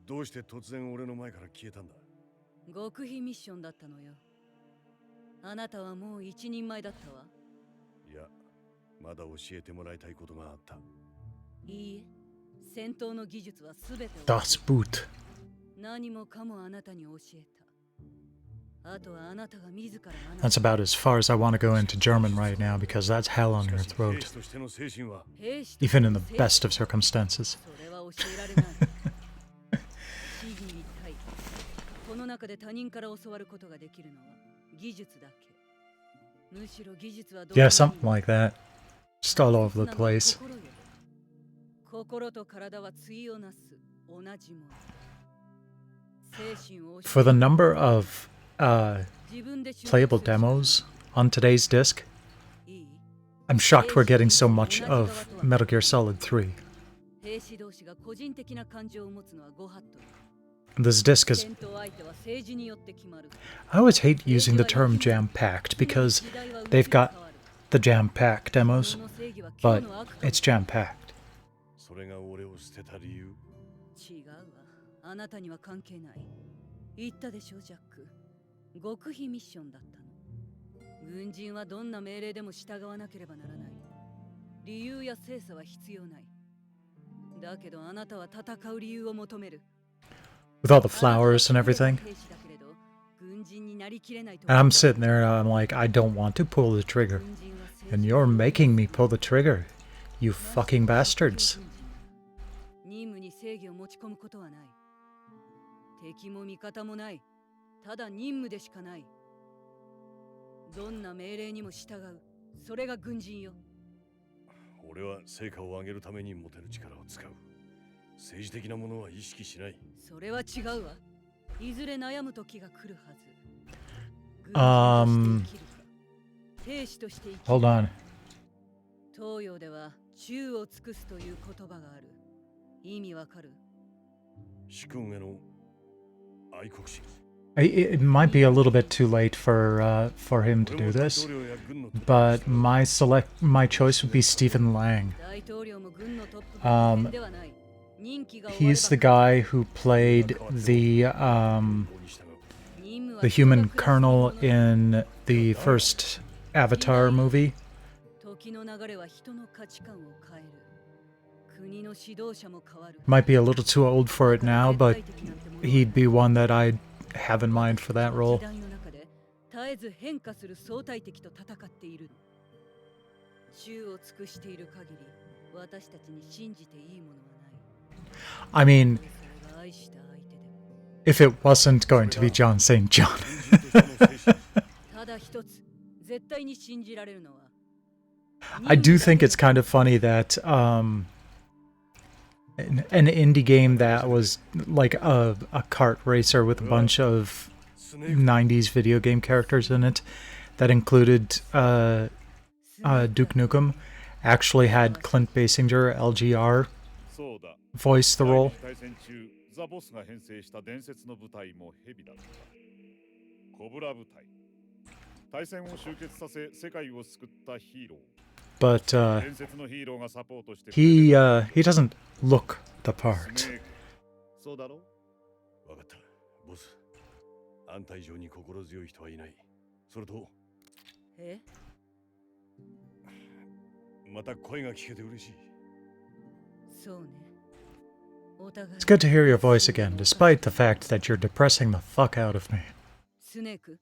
どうして突然俺の前から消えたんだ？極秘ミッションだったのよ。あなたはもう一人前だったわ。いや、まだ教えてもらいたいことがあった。いいえ、戦闘の技術はすべてを。Das Boot. 何もかもあなたに教えた。あとはあなたが自ら。That's about as far as I want to go into German right now because that's hell on your throat. Even in the best of circumstances. この中で他人から教わることができるのは技術だけ。むしろ技術はどう？ Yeah, something like that. Just all over the place. 心と体は対をなす同じもの。精神を。 For the number of playable demos on today's disc, I'm shocked we're getting so much of Metal Gear Solid 3. This disc is... I always hate using the term jam-packed because they've got the jam-packed demos, but it's jam-packed. それが俺を捨てた理由？違うわ。あなたには関係ない。言ったでしょ、ジャック。極秘ミッションだったの。軍人はどんな命令でも従わなければならない。理由や精査は必要ない。だけどあなたは戦う理由を求める。With all the flowers and everything. And I'm sitting there and I'm like, I don't want to pull the trigger. And you're making me pull the trigger. You fucking bastards. 任務に正義を持ち込むことはない。敵も味方もない。ただ任務でしかない。どんな命令にも従う。それが軍人よ。俺は成果を上げるために持てる力を使う。政治的なものは意識しない。それは違うわ。いずれ悩む時が来るはず。兵士として生きる。Hold on. 東洋では忠を尽くすという言葉がある。意味わかる？主君への愛国心。It might be a little bit too late for him to do this, but my choice would be Stephen Lang. He's the guy who played the human colonel in the first Avatar movie. Might be a little too old for it now, but he'd be one that I'd have in mind for that role. I mean, if it wasn't going to be John St. John. I do think it's kind of funny that an indie game that was like a kart racer with a bunch of 90s video game characters in it that included Duke Nukem actually had Clint Basinger, LGR, voice the role. But he doesn't look the part. It's good to hear your voice again, despite the fact that you're depressing the fuck out of me. スネーク、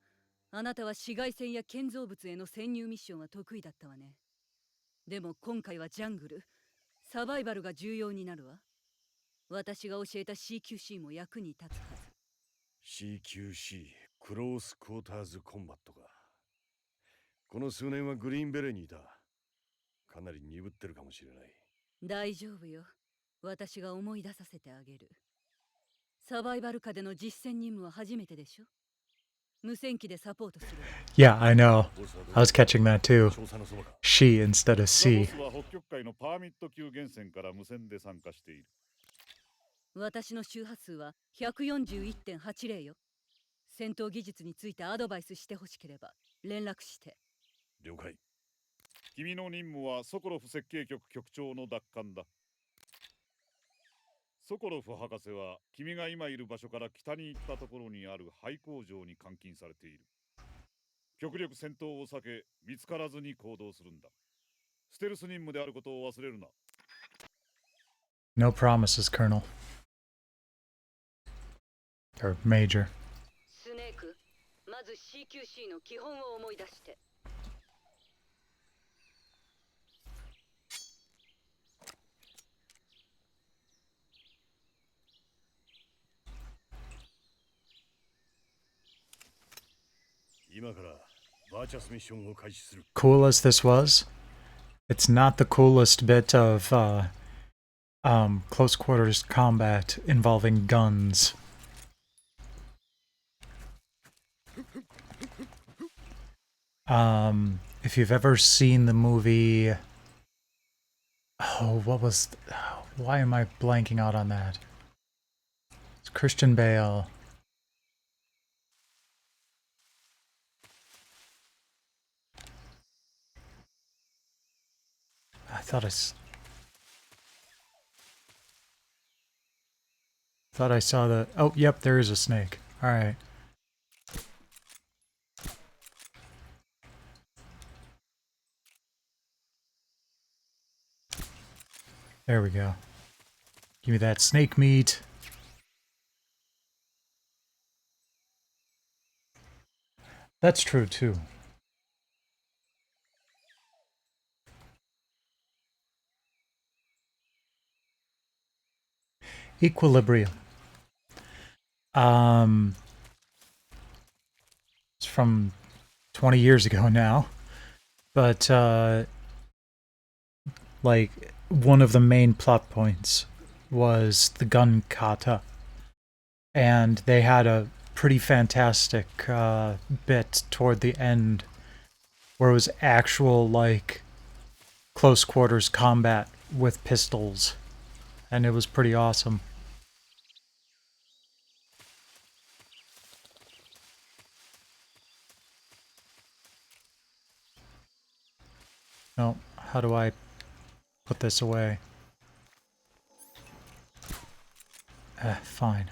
あなたは紫外線や建造物への潜入ミッションは得意だったわね。でも今回はジャングル、サバイバルが重要になるわ。私が教えた CQC も役に立つはず。CQC、クロースクォーターズコンバットか。この数年はグリーンベレーにいた。かなり鈍ってるかもしれない。大丈夫よ。私が思い出させてあげる。サバイバル下での実践任務は初めてでしょ。Yeah, I know. I was catching that too. She instead of C. 私の周波数は 141.80 よ。戦闘技術についてアドバイスしてほしければ連絡して。了解。君の任務はソコロフ設計局局長の奪還だ。ソコロフ博士は君が今いる場所から北に行ったところにある廃工場に監禁されている。極力戦闘を避け、見つからずに行動するんだ。ステルス任務であることを忘れるな。No promises, Colonel. Or Major. スネーク、まず CQC の基本を思い出して。Cool as this was, it's not the coolest bit of close quarters combat involving guns. If you've ever seen the movie, why am I blanking out on that? It's Christian Bale. I thought I saw the... Oh, yep, there is a snake. All right. There we go. Give me that snake meat. That's true, too. Equilibrium. It's from 20 years ago now, but like one of the main plot points was the gun kata, and they had a pretty fantastic bit toward the end where it was actual like close quarters combat with pistols, and it was pretty awesome. No, how do I put this away? Fine.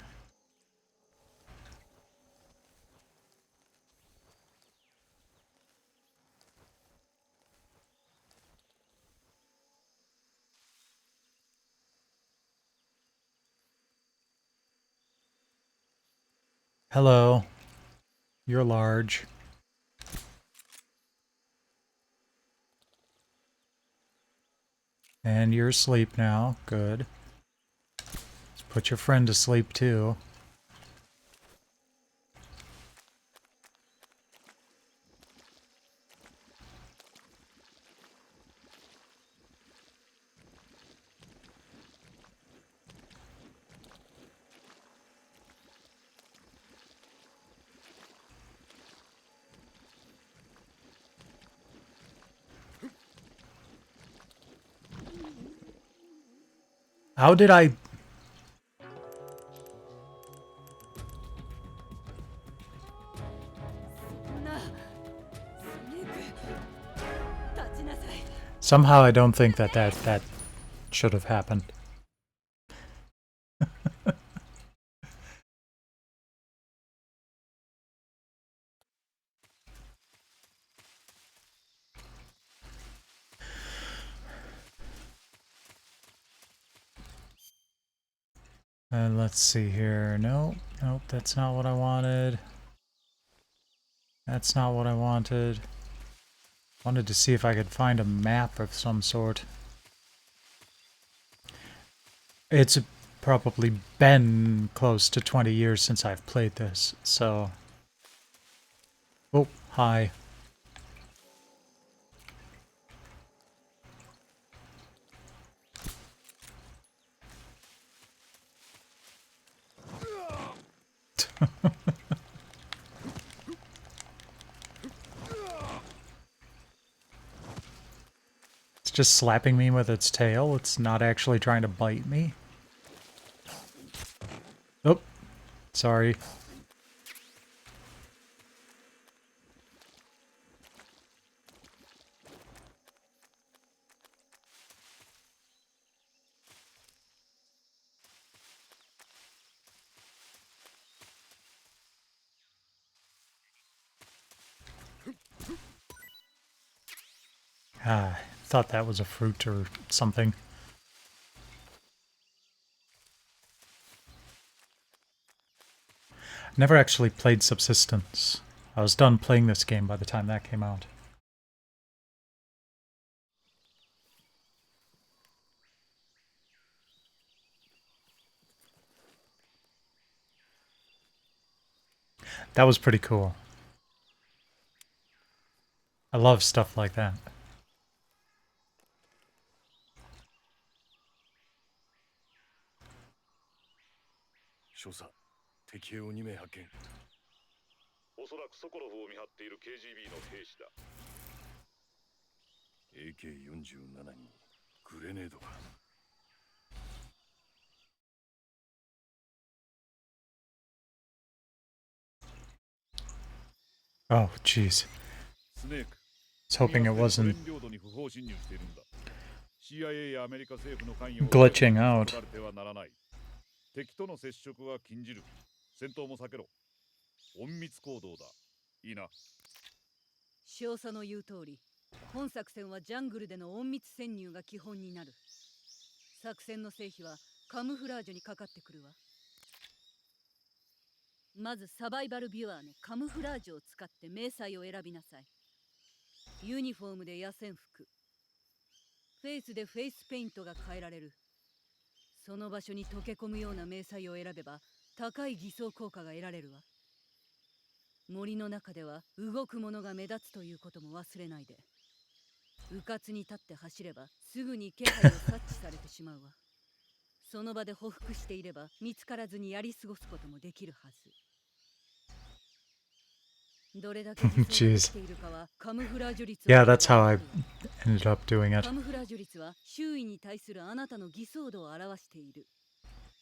Hello. You're large. And you're asleep now. Good. Let's put your friend to sleep too. How did I... Somehow I don't think that should have happened. And let's see here. Nope, nope, that's not what I wanted. That's not what I wanted. Wanted to see if I could find a map of some sort. It's probably been close to 20 years since I've played this, so... Oh, hi. It's just slapping me with its tail. It's not actually trying to bite me. Oh, sorry. Ah, thought that was a fruit or something. Never actually played Subsistence. I was done playing this game by the time that came out. That was pretty cool. I love stuff like that. AK-47 にグレネードが。Oh, jeez. I was hoping it wasn't glitching out. 敵との接触は禁じる。戦闘も避けろ。隠密行動だ。いいな。少佐の言う通り、本作戦はジャングルでの隠密潜入が基本になる。作戦の成否はカムフラージュにかかってくるわ。まずサバイバルビュアーのカムフラージュを使って迷彩を選びなさい。ユニフォームで野戦服、フェイスでフェイスペイントが変えられる。その場所に溶け込むような迷彩を選べば高い偽装効果が得られるわ。森の中では動くものが目立つということも忘れないで。迂闊に立って走ればすぐに気配を察知されてしまうわ。その場で匍匐していれば見つからずにやり過ごすこともできるはず。Jeez. Yeah, that's how I ended up doing it. カムフラージュ率は周囲に対するあなたの偽装度を表している。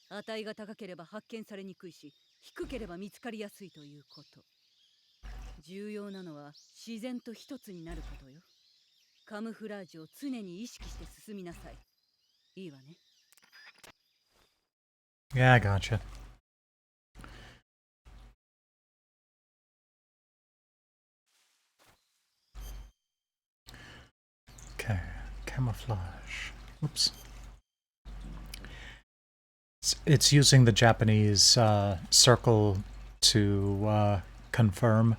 値が高ければ発見されにくいし、低ければ見つかりやすいということ。重要なのは自然と一つになることよ。カムフラージュを常に意識して進みなさい。いいわね。Yeah, I gotcha. Okay, camouflage. Oops. It's using the Japanese circle to confirm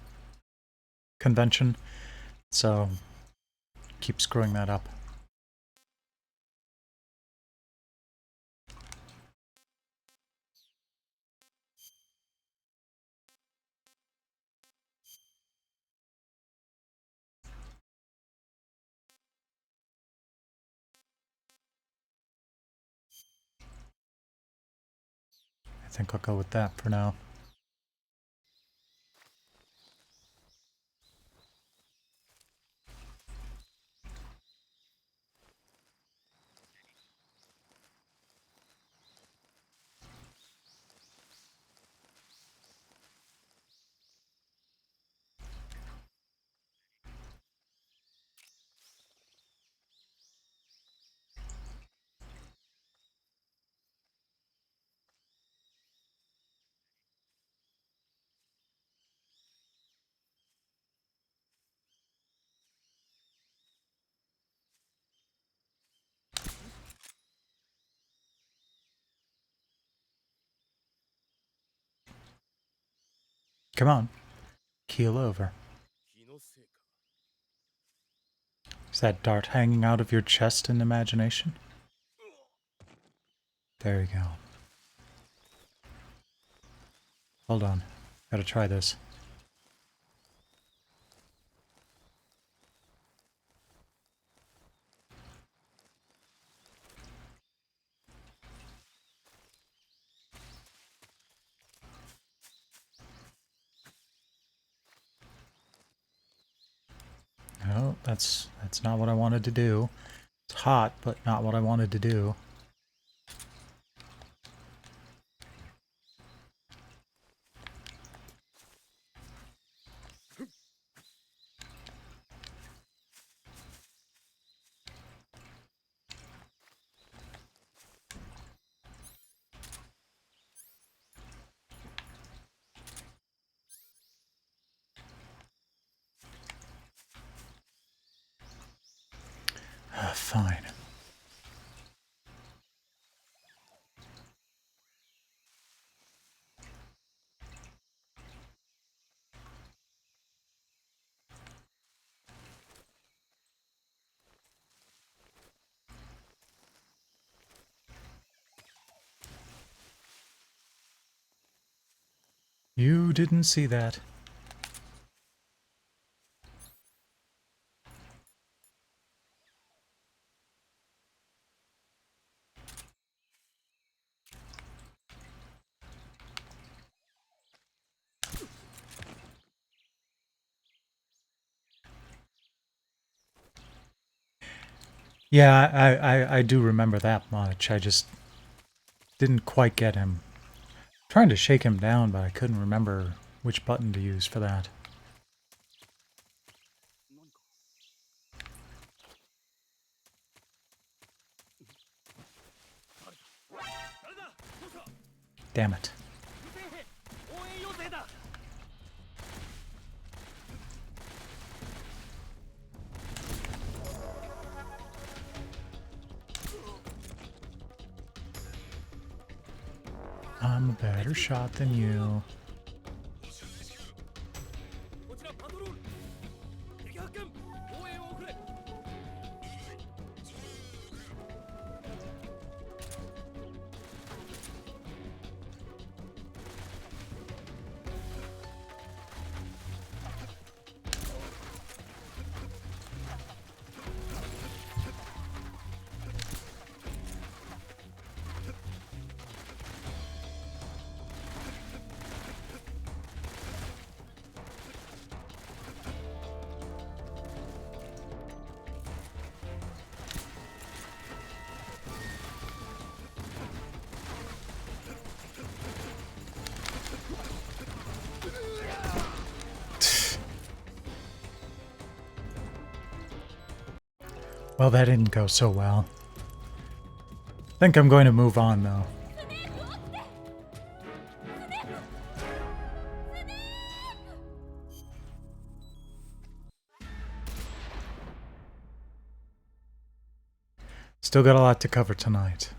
convention, so keep screwing that up. I think I'll go with that for now. Come on. Keel over. Is that dart hanging out of your chest in imagination? There you go. Hold on. Gotta try this. No, that's not what I wanted to do. It's hot, but not what I wanted to do. Fine. You didn't see that. Yeah, I do remember that much. I just didn't quite get him. Trying to shake him down, but I couldn't remember which button to use for that. Damn it. I'm a better shot than you. Well, that didn't go so well. I think I'm going to move on, though. Still got a lot to cover tonight.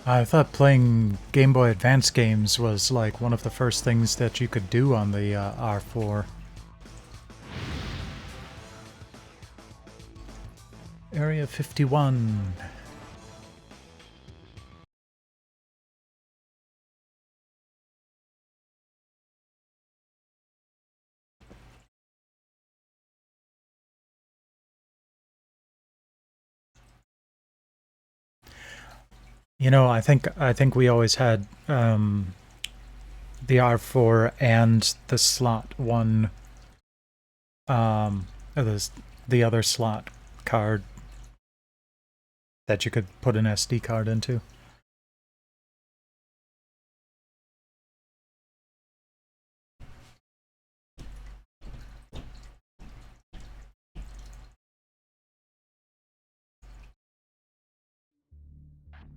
I thought playing Game Boy Advance games was like one of the first things that you could do on the R4. Area 51. You know, I think we always had the R4 and the slot one, the other slot card that you could put an SD card into.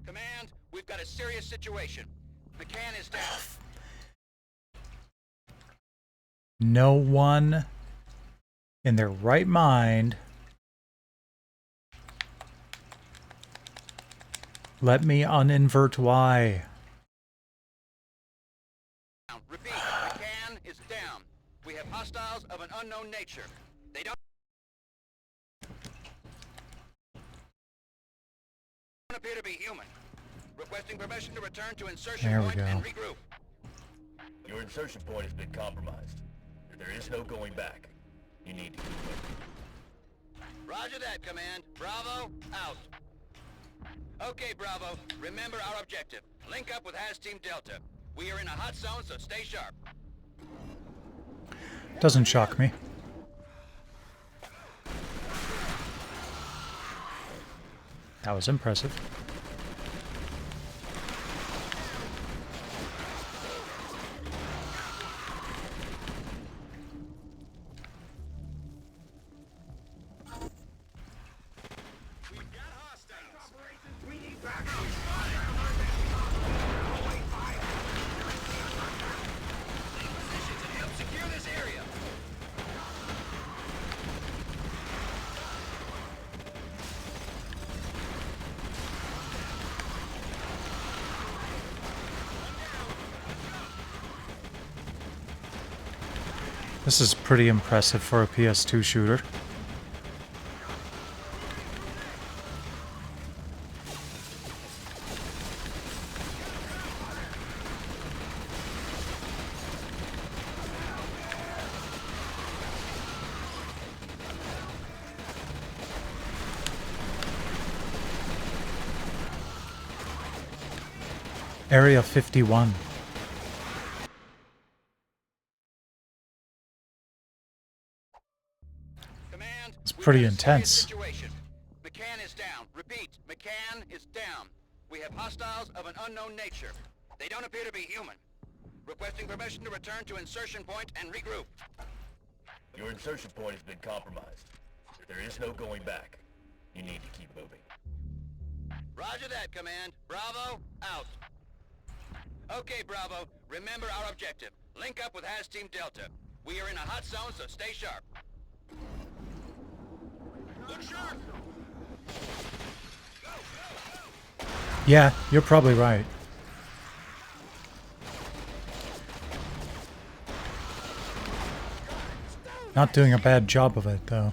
Command, we've got a serious situation. McCann is down. No one in their right mind let me uninvert Y. Repeat, McCann is down. We have hostiles of an unknown nature. They don't appear to be human. Requesting permission to return to insertion point and regroup. Your insertion point has been compromised. There is no going back. You need to keep moving. Roger that, Command. Bravo, out. Okay, Bravo. Remember our objective. Link up with Has Team Delta. We are in a hot zone, so stay sharp. Doesn't shock me. That was impressive. This is pretty impressive for a PS2 shooter. Area 51. It's pretty intense. McCann is down. Repeat, McCann is down. We have hostiles of an unknown nature. They don't appear to be human. Requesting permission to return to insertion point and regroup. Your insertion point has been compromised. There is no going back. You need to keep moving. Roger that, Command. Bravo, out. Okay, Bravo. Remember our objective. Link up with Has Team Delta. We are in a hot zone, so stay sharp. Look sharp! Yeah, you're probably right. Not doing a bad job of it, though.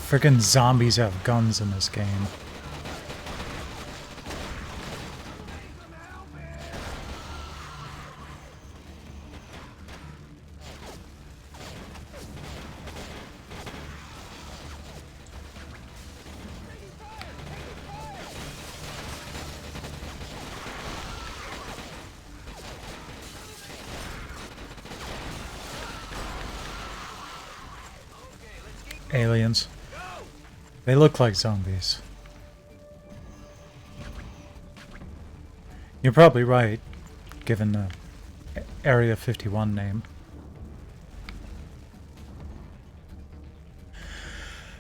Friggin' zombies have guns in this game. Aliens. They look like zombies. You're probably right, given the Area 51 name.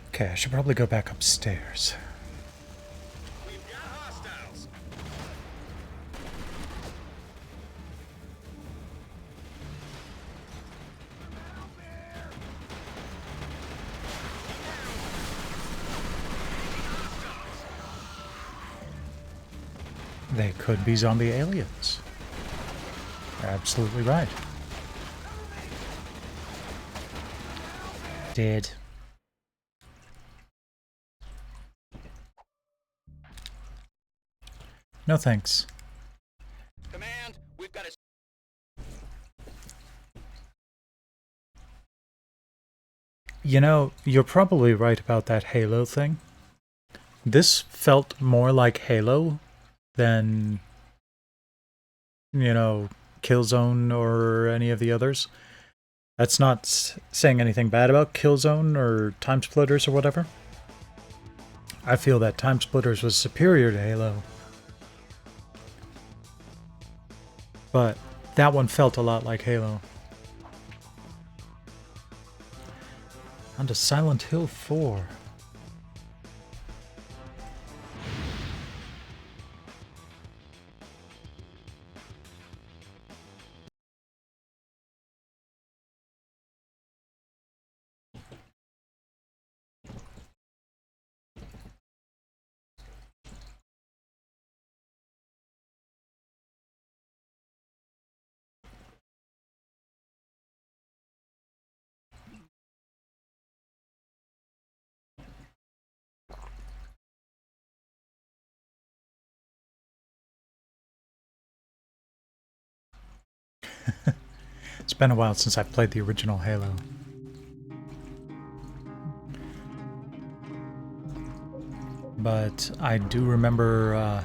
Okay, I should probably go back upstairs. They could be zombie aliens. You're absolutely right. Dead. No thanks. Command, we've got a... You know, you're probably right about that Halo thing. This felt more like Halo than, you know, Killzone or any of the others. That's not saying anything bad about Killzone or Time Splitters or whatever. I feel that Time Splitters was superior to Halo. But that one felt a lot like Halo. On to Silent Hill 4. It's been a while since I've played the original Halo. But I do remember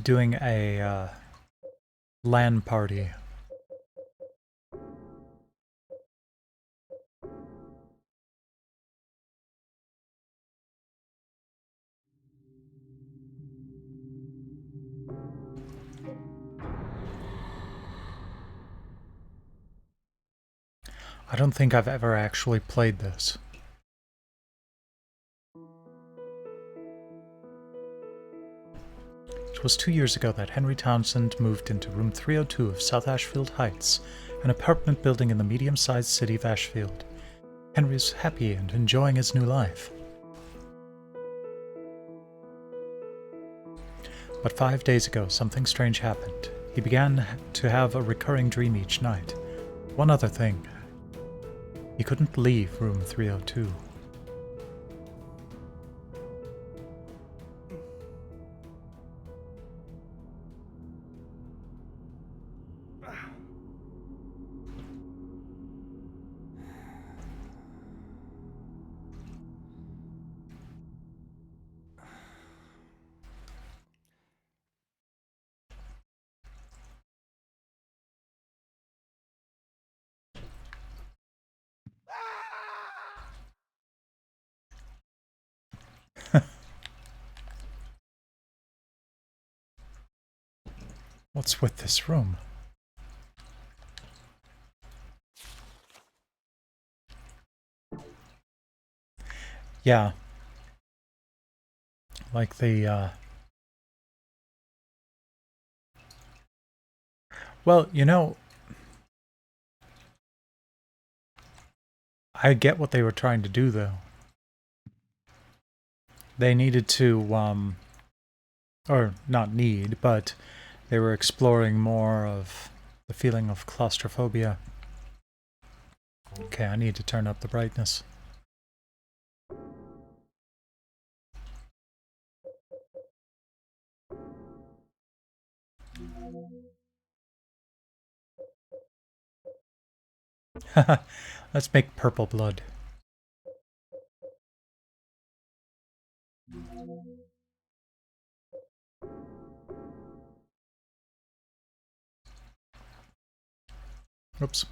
doing a LAN party. I don't think I've ever actually played this. It was 2 years ago that Henry Townsend moved into room 302 of South Ashfield Heights, an apartment building in the medium-sized city of Ashfield. Henry is happy and enjoying his new life. But 5 days ago, something strange happened. He began to have a recurring dream each night. One other thing. He couldn't leave room 302. What's with this room? Yeah. Like the, Well, you know, I get what they were trying to do, though. They needed to, or not need, but they were exploring more of the feeling of claustrophobia. Okay, I need to turn up the brightness. Let's make purple blood. Oops.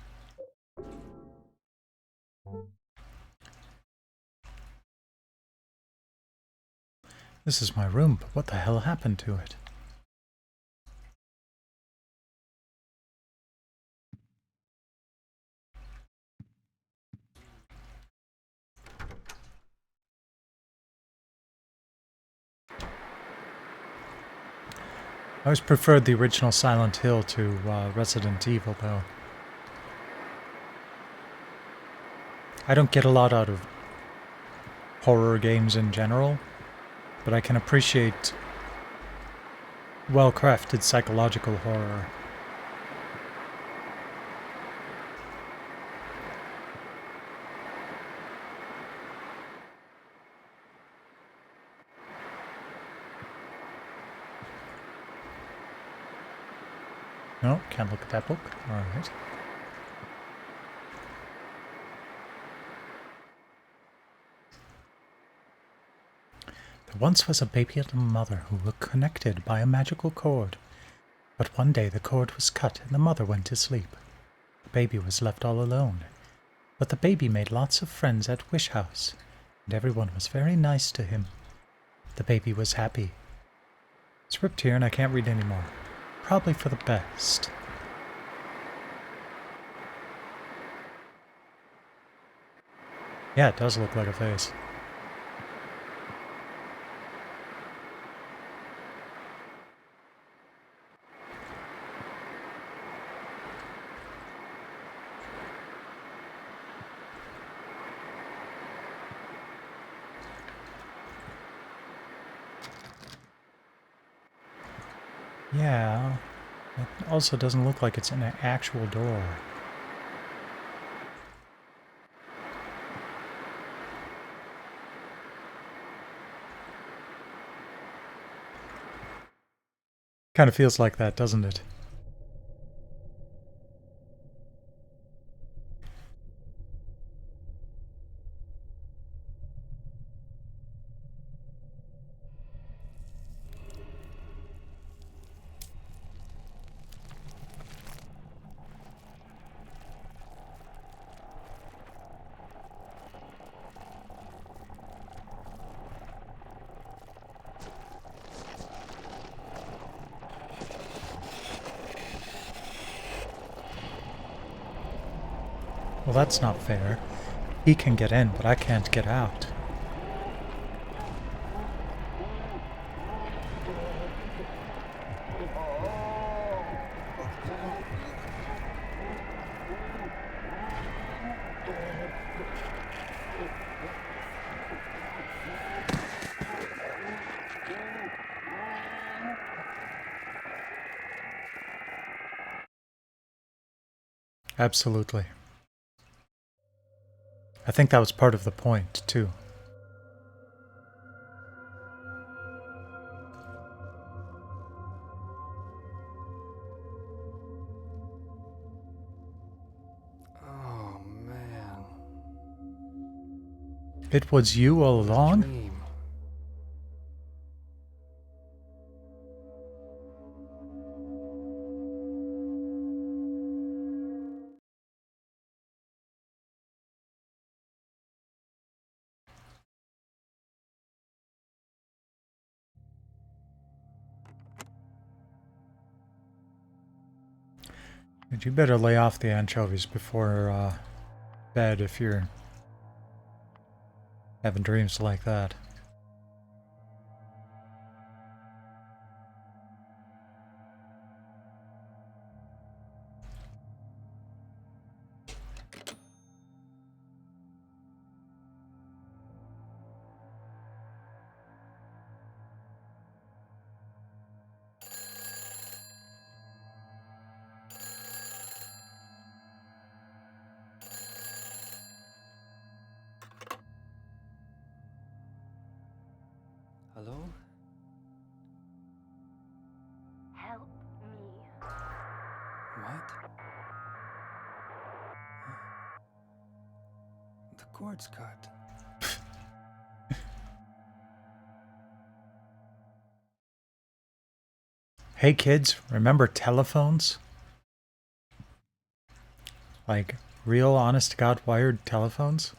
This is my room, but what the hell happened to it? I always preferred the original Silent Hill to Resident Evil, though. I don't get a lot out of horror games in general, but I can appreciate well-crafted psychological horror. No, can't look at that book. Alright. There once was a baby and a mother who were connected by a magical cord. But one day the cord was cut and the mother went to sleep. The baby was left all alone. But the baby made lots of friends at Wish House, and everyone was very nice to him. The baby was happy. It's ripped here and I can't read anymore. Probably for the best. Yeah, it does look like a face. Yeah, it also doesn't look like it's an actual door. Kind of feels like that, doesn't it? Well, that's not fair. He can get in, but I can't get out. Absolutely. I think that was part of the point, too. Oh, man. It was you all along? Dream. You better lay off the anchovies before bed if you're having dreams like that. Hello? Help me. What? cord's cut. Hey kids, remember telephones? Like real honest to God wired telephones?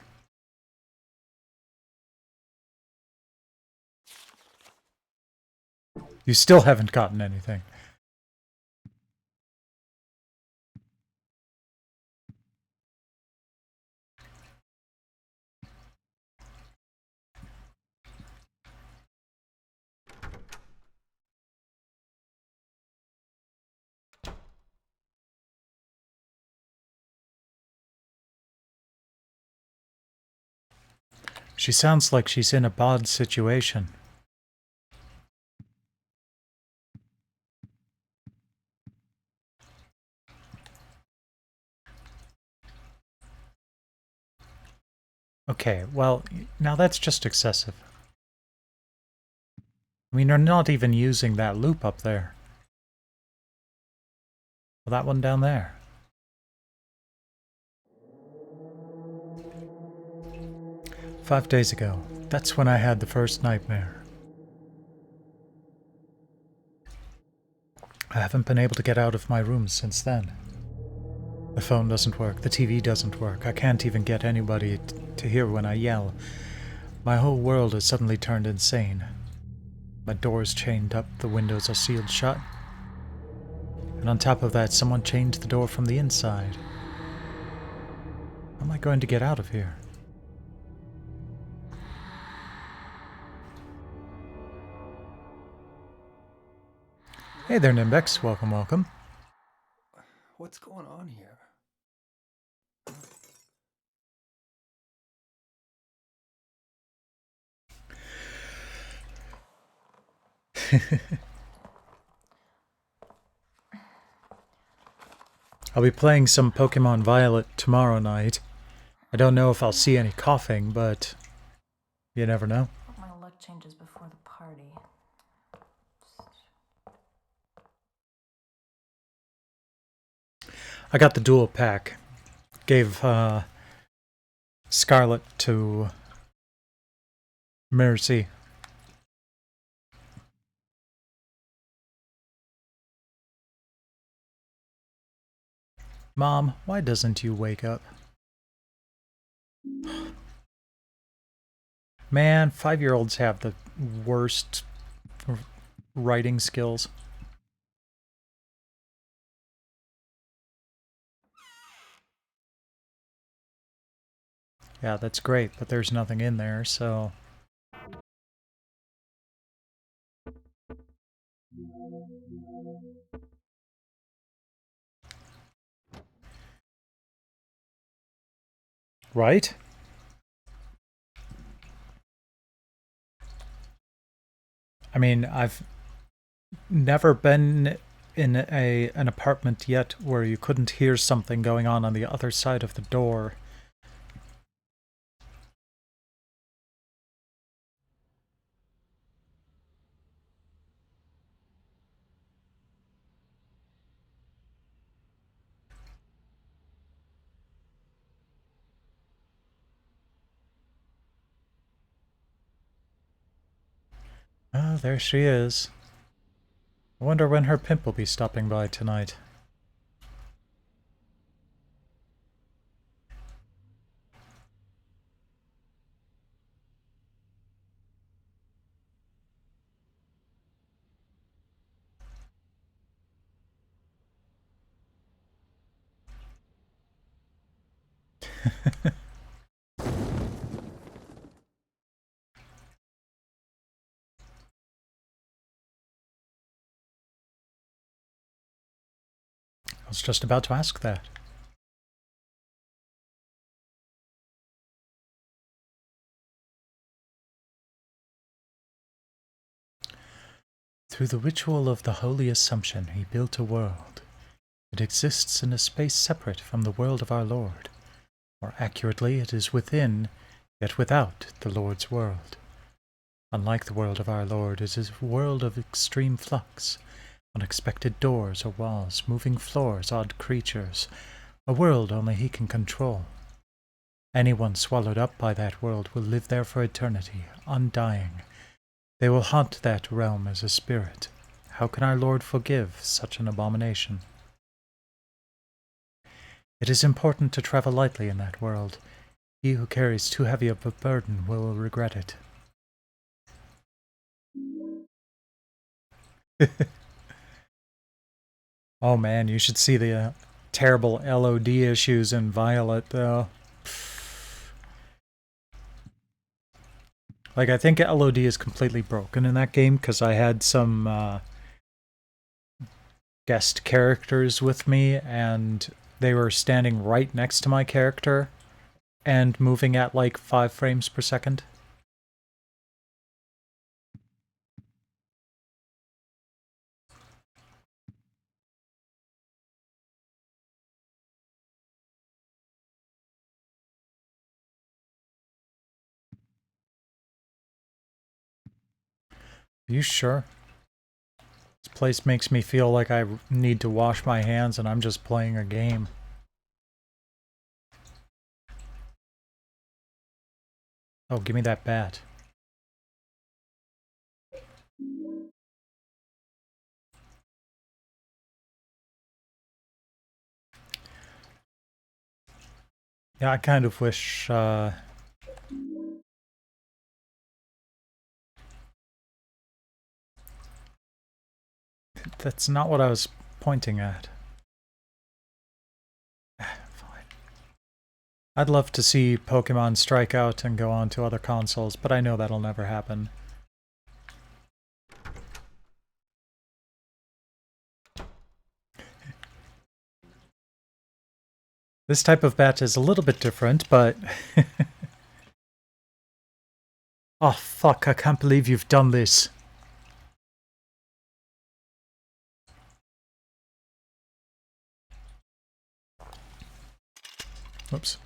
You still haven't gotten anything. She sounds like she's in a bad situation. Okay, well, now that's just excessive. I mean, you're not even using that loop up there. Well, that one down there. "5 days ago, that's when I had the first nightmare. I haven't been able to get out of my room since then. The phone doesn't work, the TV doesn't work, I can't even get anybody to hear when I yell. My whole world has suddenly turned insane. My door's chained up, the windows are sealed shut. And on top of that, someone chained the door from the inside. How am I going to get out of here?" Hey there, Nimbex. Welcome, welcome. What's going on here? I'll be playing some Pokemon Violet tomorrow night. I don't know if I'll see any coughing, but you never know. My luck changes before the party. I got the dual pack. Gave Scarlet to Mercy. Mom, why doesn't you wake up? Man, 5-year-olds have the worst writing skills. Yeah, that's great, but there's nothing in there, so... Right? I mean, I've never been in an apartment yet where you couldn't hear something going on the other side of the door. Oh, there she is. I wonder when her pimp will be stopping by tonight. I was just about to ask that. Through the ritual of the Holy Assumption, he built a world. It exists in a space separate from the world of our Lord. More accurately, it is within, yet without, the Lord's world. Unlike the world of our Lord, it is a world of extreme flux, unexpected doors or walls, moving floors, odd creatures, a world only he can control. Anyone swallowed up by that world will live there for eternity, undying. They will haunt that realm as a spirit. How can our Lord forgive such an abomination? It is important to travel lightly in that world. He who carries too heavy of a burden will regret it. Oh man, you should see the terrible LOD issues in Violet, though. Like, I think LOD is completely broken in that game, because I had some guest characters with me, and they were standing right next to my character, and moving at like 5 frames per second. Are you sure? This place makes me feel like I need to wash my hands and I'm just playing a game. Oh, give me that bat. Yeah, I kind of wish, that's not what I was pointing at. Fine. I'd love to see Pokemon strike out and go on to other consoles, but I know that'll never happen. This type of bat is a little bit different, but... Oh fuck, I can't believe you've done this. Whoops.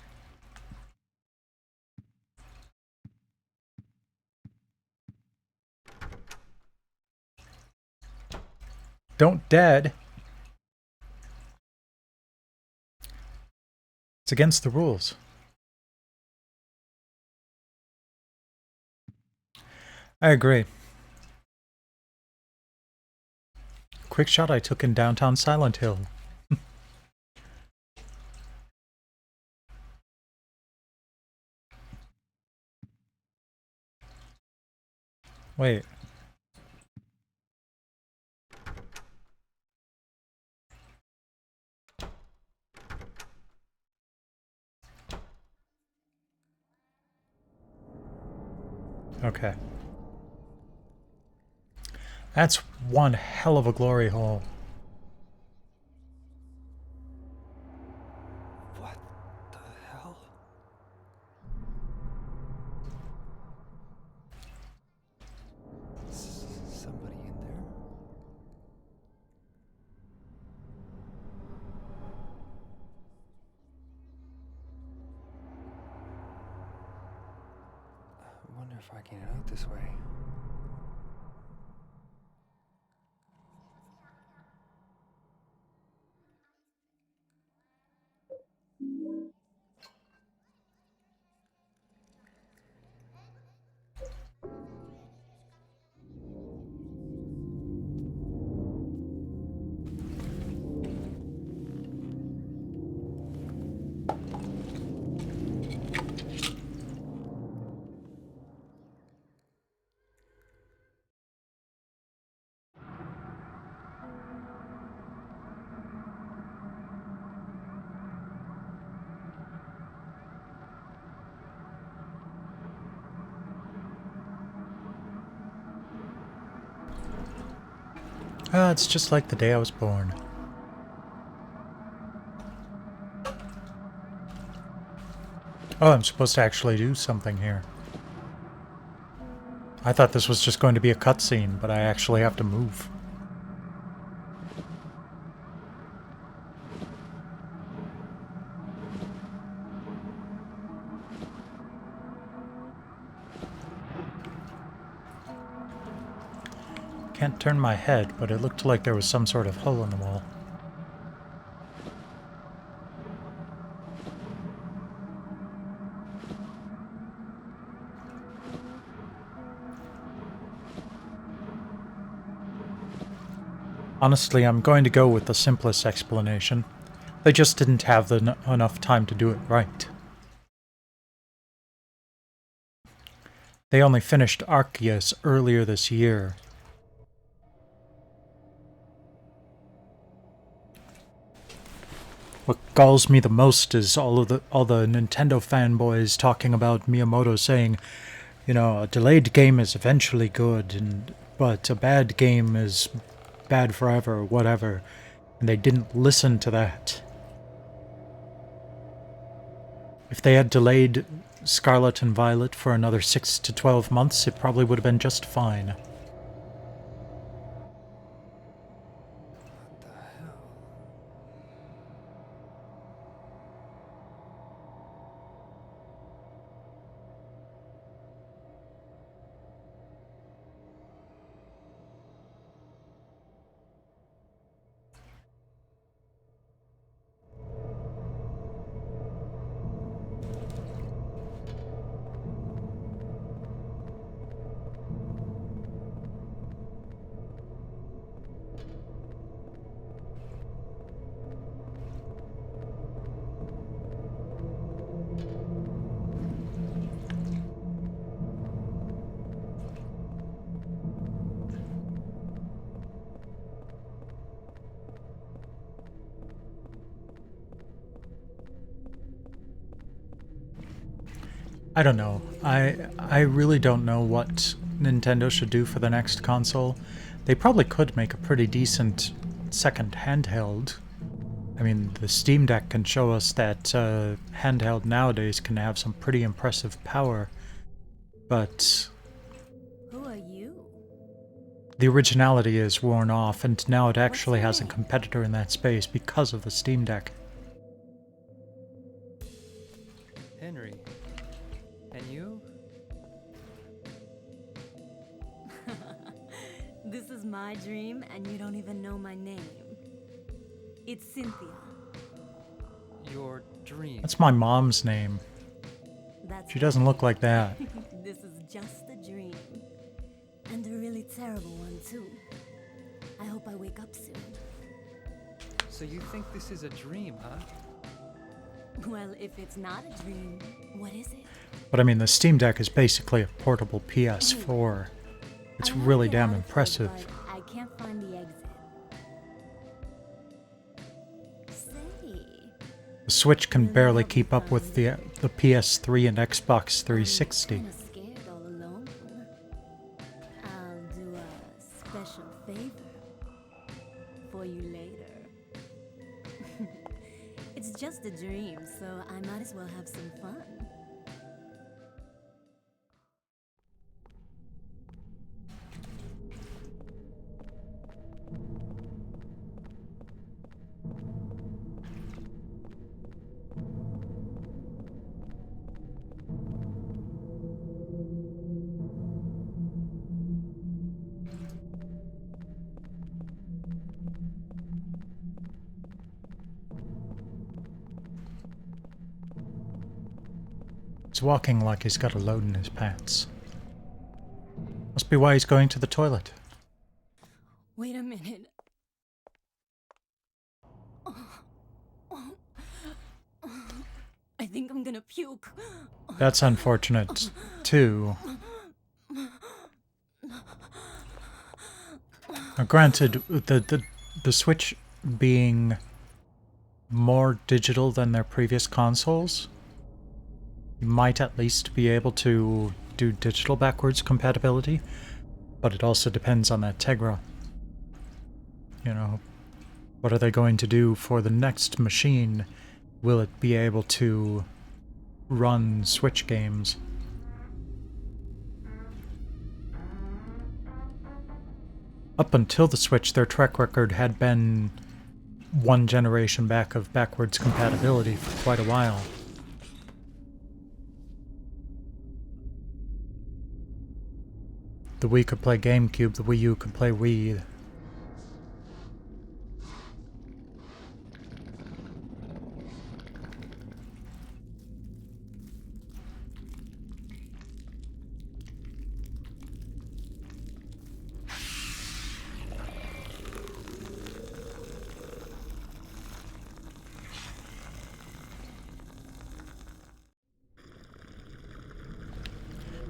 Don't dead. It's against the rules. I agree. Quick shot I took in downtown Silent Hill. Wait. Okay. That's one hell of a glory hole. What the hell? Somebody in there? I wonder if I can get out this way. Ah, it's just like the day I was born. Oh, I'm supposed to actually do something here. I thought this was just going to be a cutscene, but I actually have to move. Can't turn my head, but it looked like there was some sort of hole in the wall. Honestly, I'm going to go with the simplest explanation. They just didn't have enough time to do it right. They only finished Arceus earlier this year. What galls me the most is all the Nintendo fanboys talking about Miyamoto saying, you know, a delayed game is eventually good, but a bad game is bad forever, or whatever. And they didn't listen to that. If they had delayed Scarlet and Violet for another 6 to 12 months, it probably would have been just fine. I don't know. I really don't know what Nintendo should do for the next console. They probably could make a pretty decent second handheld. I mean, the Steam Deck can show us that handheld nowadays can have some pretty impressive power, but Who are you? the originality is worn off, and now it actually has a competitor in that space because of the Steam Deck. Henry. And you? This is my dream, and you don't even know my name. It's Cynthia. Your dream. That's my mom's name. She doesn't look like that. This is just a dream. And a really terrible one, too. I hope I wake up soon. So you think this is a dream, huh? Well, if it's not a dream, what is it? But I mean, the Steam Deck is basically a portable PS4. It's really damn impressive. I can't find the exit. Say. The Switch can barely keep up with the PS3 and Xbox 360. I'm scared all alone. I'll do a special favor for you later. It's just a dream, so I might as well have some fun. He's walking like he's got a load in his pants. Must be why he's going to the toilet. Wait a minute. I think I'm gonna puke. That's unfortunate, too. Now, granted, the Switch being more digital than their previous consoles, you might at least be able to do digital backwards compatibility, but it also depends on that Tegra. You know, what are they going to do for the next machine? Will it be able to run Switch games? Up until the Switch, their track record had been one generation back of backwards compatibility for quite a while. The Wii could play GameCube, the Wii U could play Wii.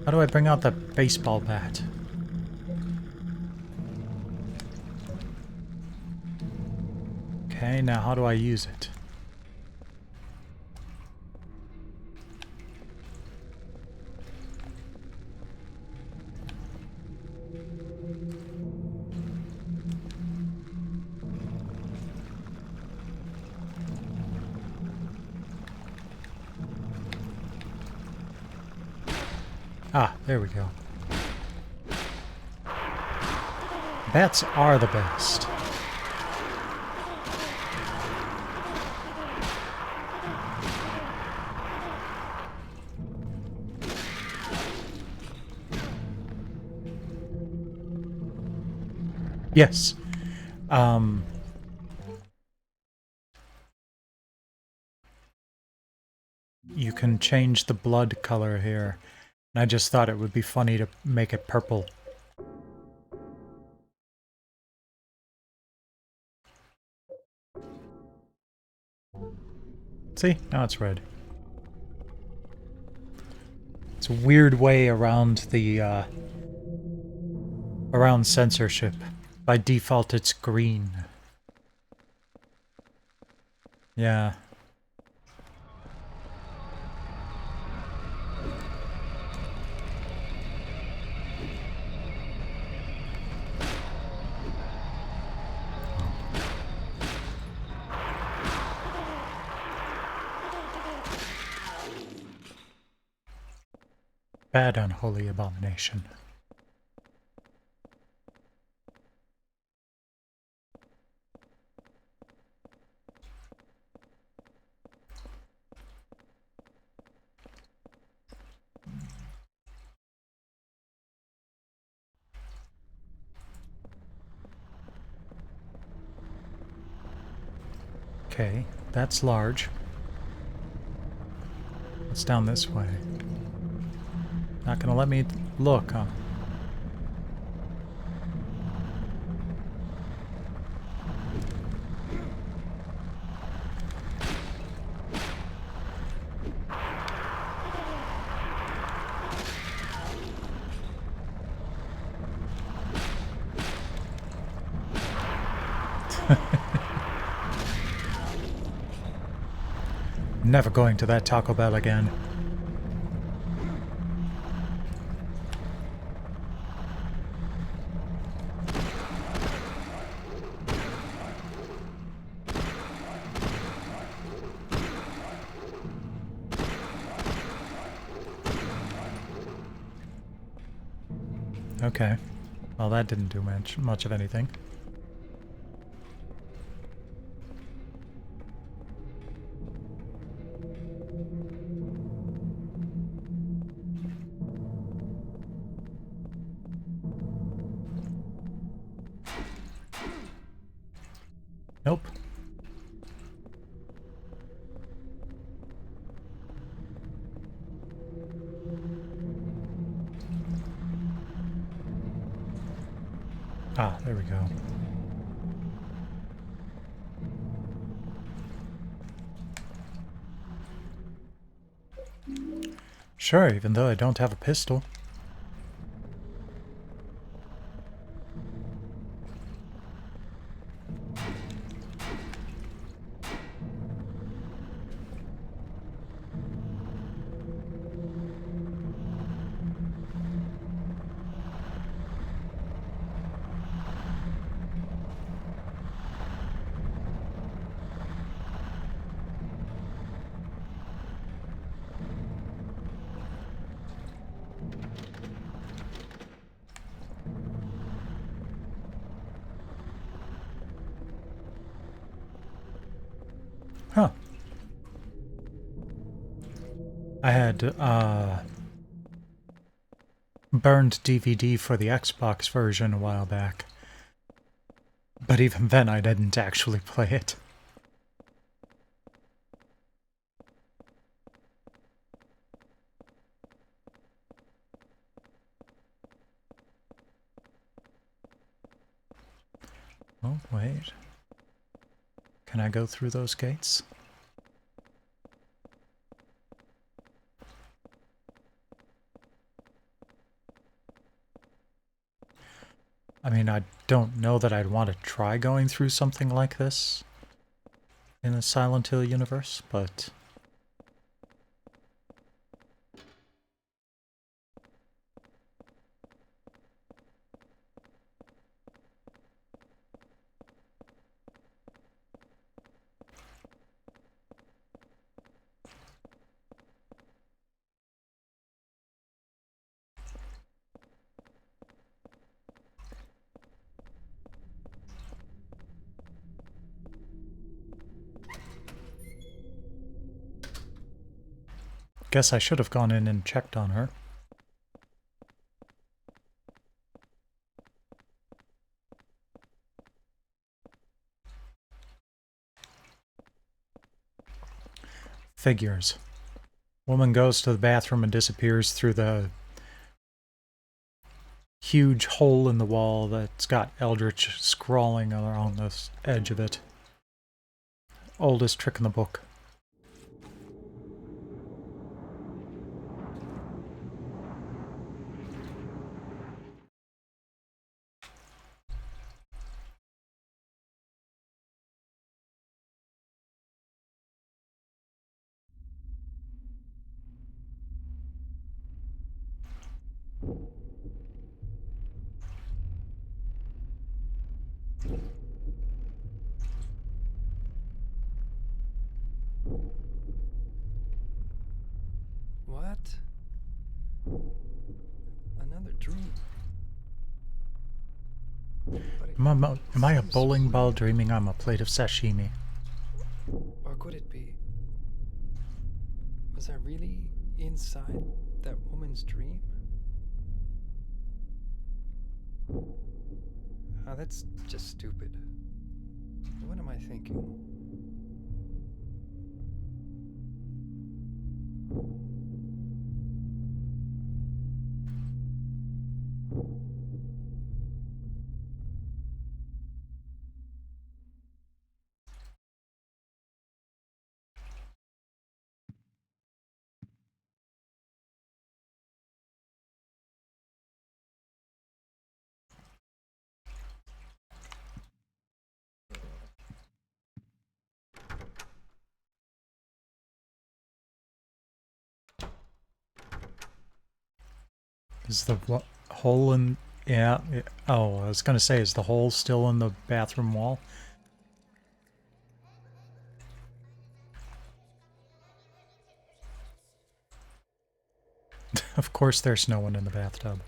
How do I bring out the baseball bat? Okay, now how do I use it? Ah, there we go. Bats are the best. Yes. You can change the blood color here. And I just thought it would be funny to make it purple. See? Now it's red. It's a weird way around the, around censorship. By default, it's green. Yeah. Bad unholy abomination. Okay, that's large. It's down this way. Not gonna let me look, huh? Never going to that Taco Bell again. Okay. Well, that didn't do much of anything. Nope. Ah, there we go. Sure, even though I don't have a pistol. Huh. I had, burned DVD for the Xbox version a while back. But even then, I didn't actually play it. Oh, wait. Can I go through those gates? I mean, I don't know that I'd want to try going through something like this in a Silent Hill universe, but... Guess I should have gone in and checked on her. Figures. Woman goes to the bathroom and disappears through the huge hole in the wall that's got Eldritch scrawling around the edge of it. Oldest trick in the book. What? Another dream. Am I a bowling ball dreaming I'm a plate of sashimi? Or could it be? Was I really inside that woman's dream? Oh, that's just stupid. What am I thinking? Is the hole in... Yeah. Oh, I was gonna say, is the hole still in the bathroom wall? Of course there's no one in the bathtub.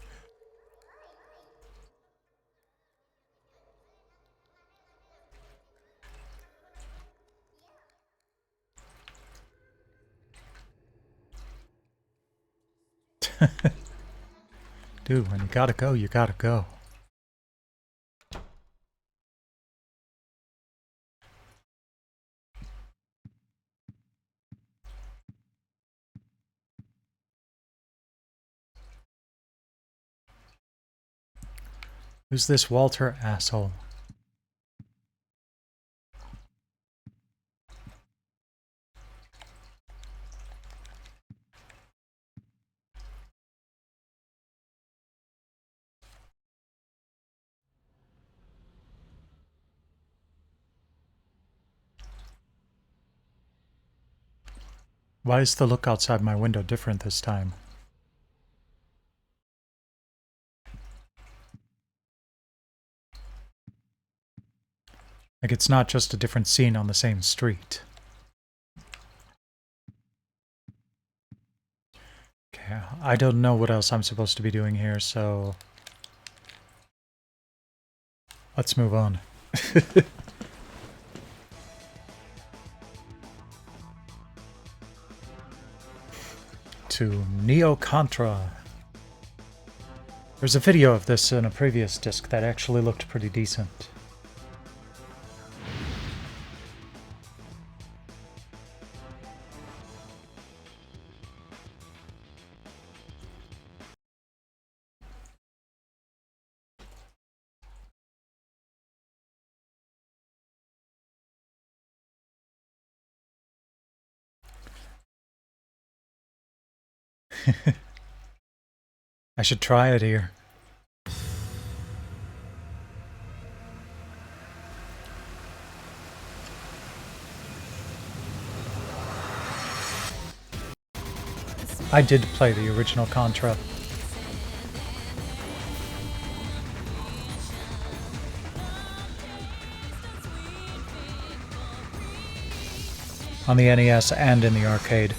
Dude, when you gotta go, you gotta go. Who's this Walter asshole? Why is the look outside my window different this time? Like, it's not just a different scene on the same street. Okay, I don't know what else I'm supposed to be doing here, so... let's move on. To Neo Contra. There's a video of this in a previous disc that actually looked pretty decent. I should try it here. I did play the original Contra. On the NES and in the arcade.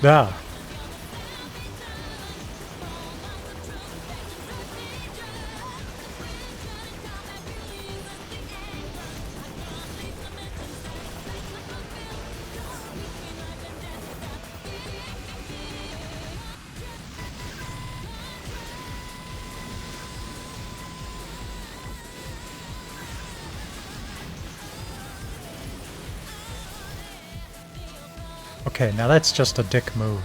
Yeah. Okay, now that's just a dick move.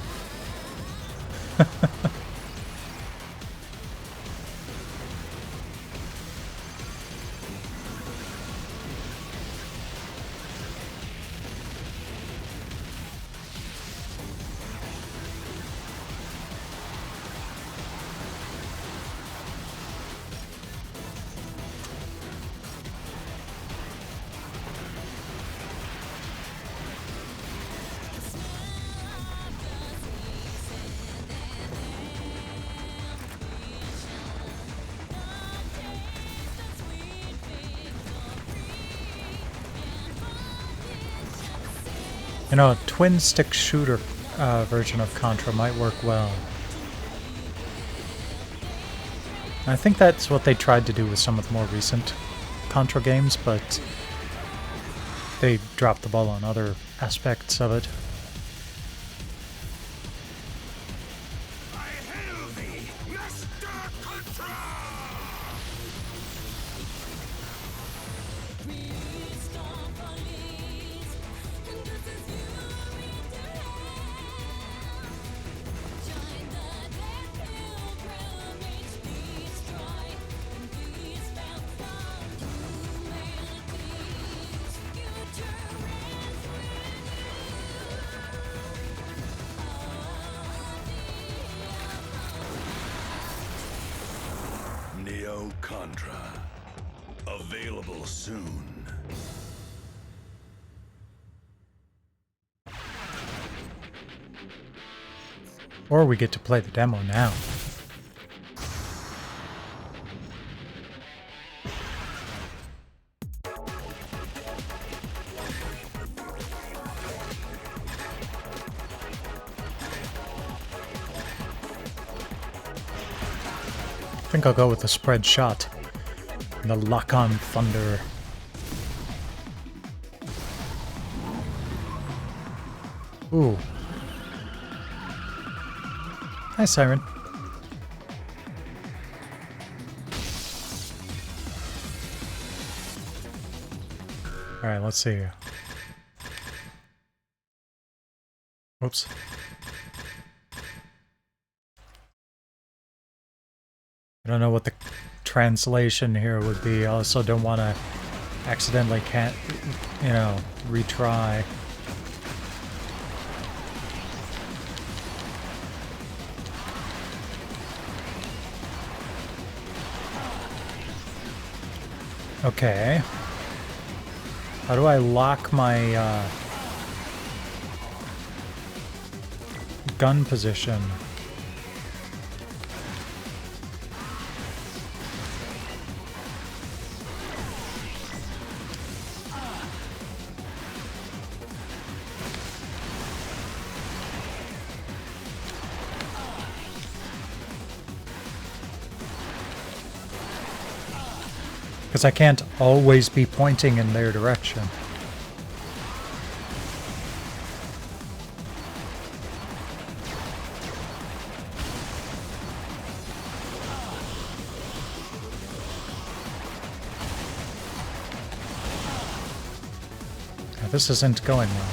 You know, a twin stick shooter version of Contra might work well. I think that's what they tried to do with some of the more recent Contra games, but they dropped the ball on other aspects of it. Contra. Available soon. Or we get to play the demo now. I think I'll go with the spread shot. The lock-on thunder. Ooh. Hi, Siren. Alright, let's see. Oops. I don't know what the translation here would be. I also don't want to accidentally retry. Okay. How do I lock my gun position? Because I can't always be pointing in their direction. Now, this isn't going well.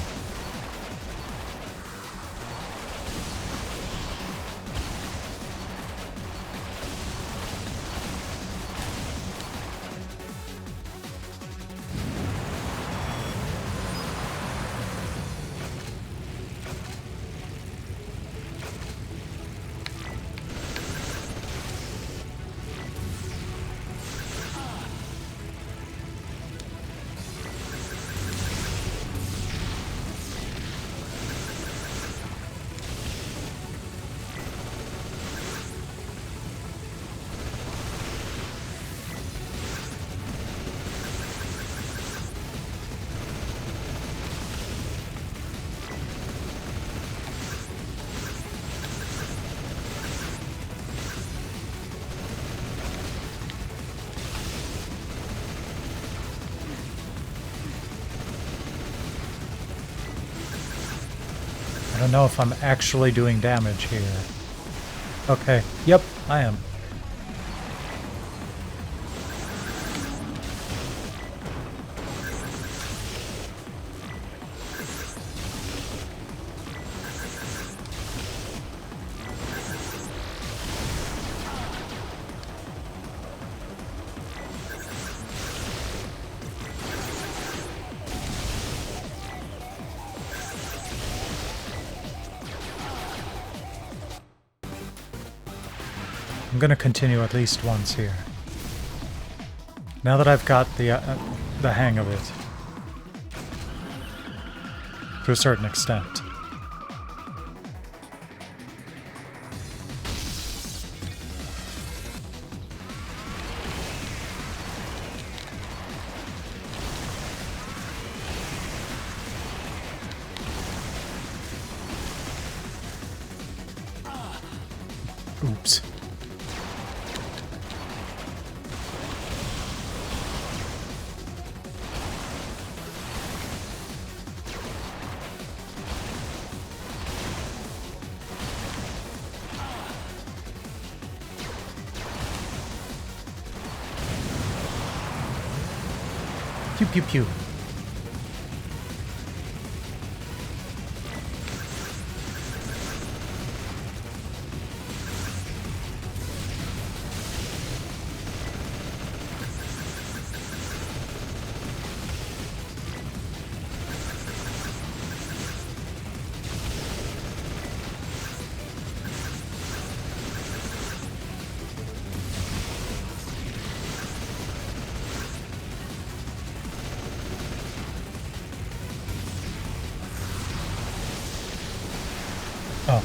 don't know if I'm actually doing damage here. Okay, yep, I am. I'm gonna continue at least once here. Now that I've got the hang of it. To a certain extent. Oops. Pew pew pew. Oh.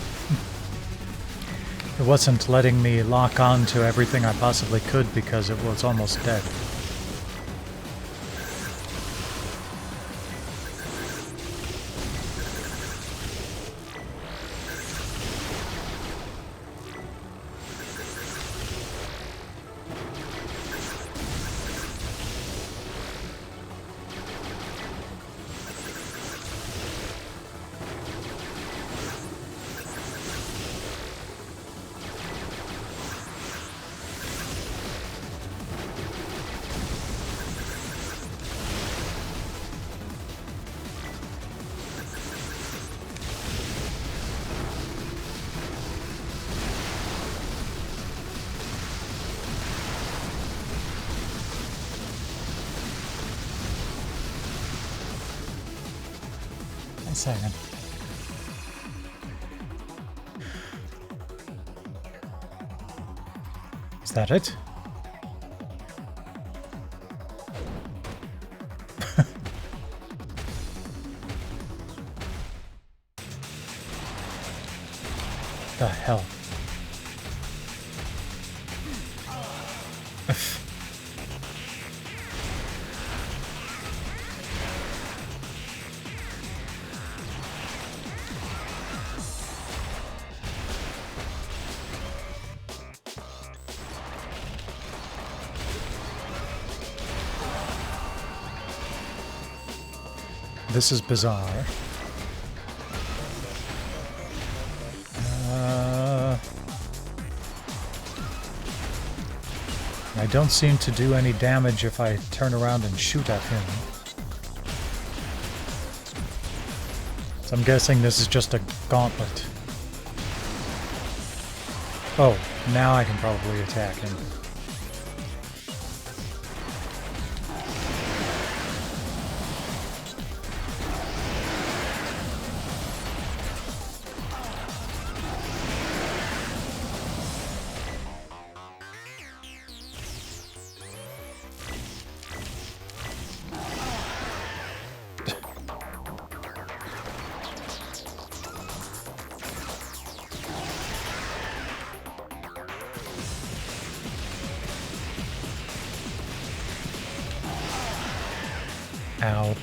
It wasn't letting me lock on to everything I possibly could because it was almost dead. A second. Is that it? The hell? This is bizarre. I don't seem to do any damage if I turn around and shoot at him. So I'm guessing this is just a gauntlet. Oh, now I can probably attack him. Ow.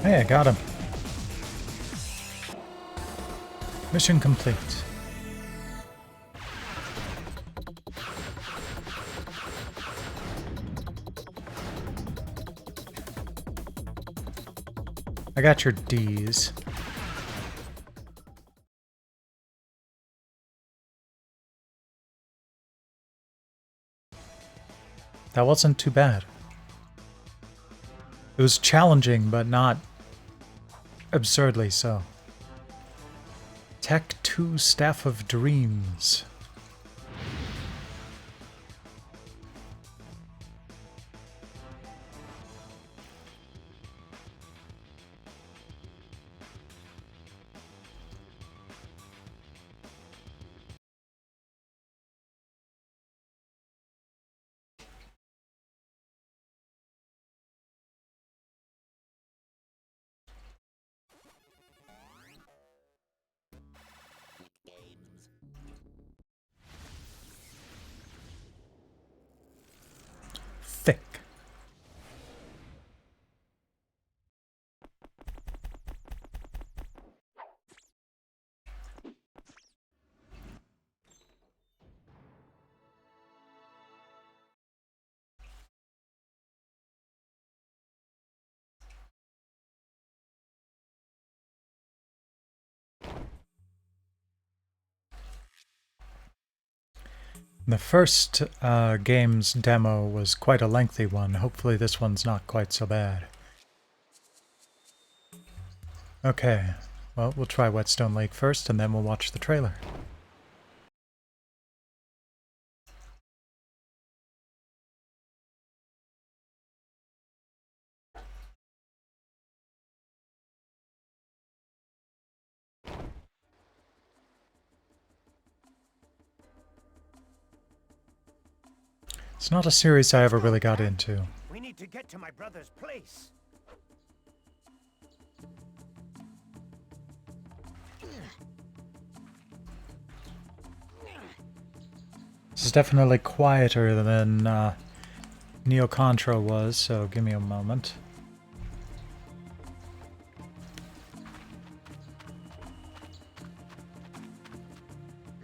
Hey, I got him. Mission complete. I got your D's. That wasn't too bad. It was challenging, but not absurdly so. Tech 2 Staff of Dreams. Thick. The first game's demo was quite a lengthy one. Hopefully this one's not quite so bad. Okay, well, we'll try Whetstone Lake first, and then we'll watch the trailer. It's not a series I ever really got into. We need to get to my brother's place. This is definitely quieter than Neo Contra was, so give me a moment.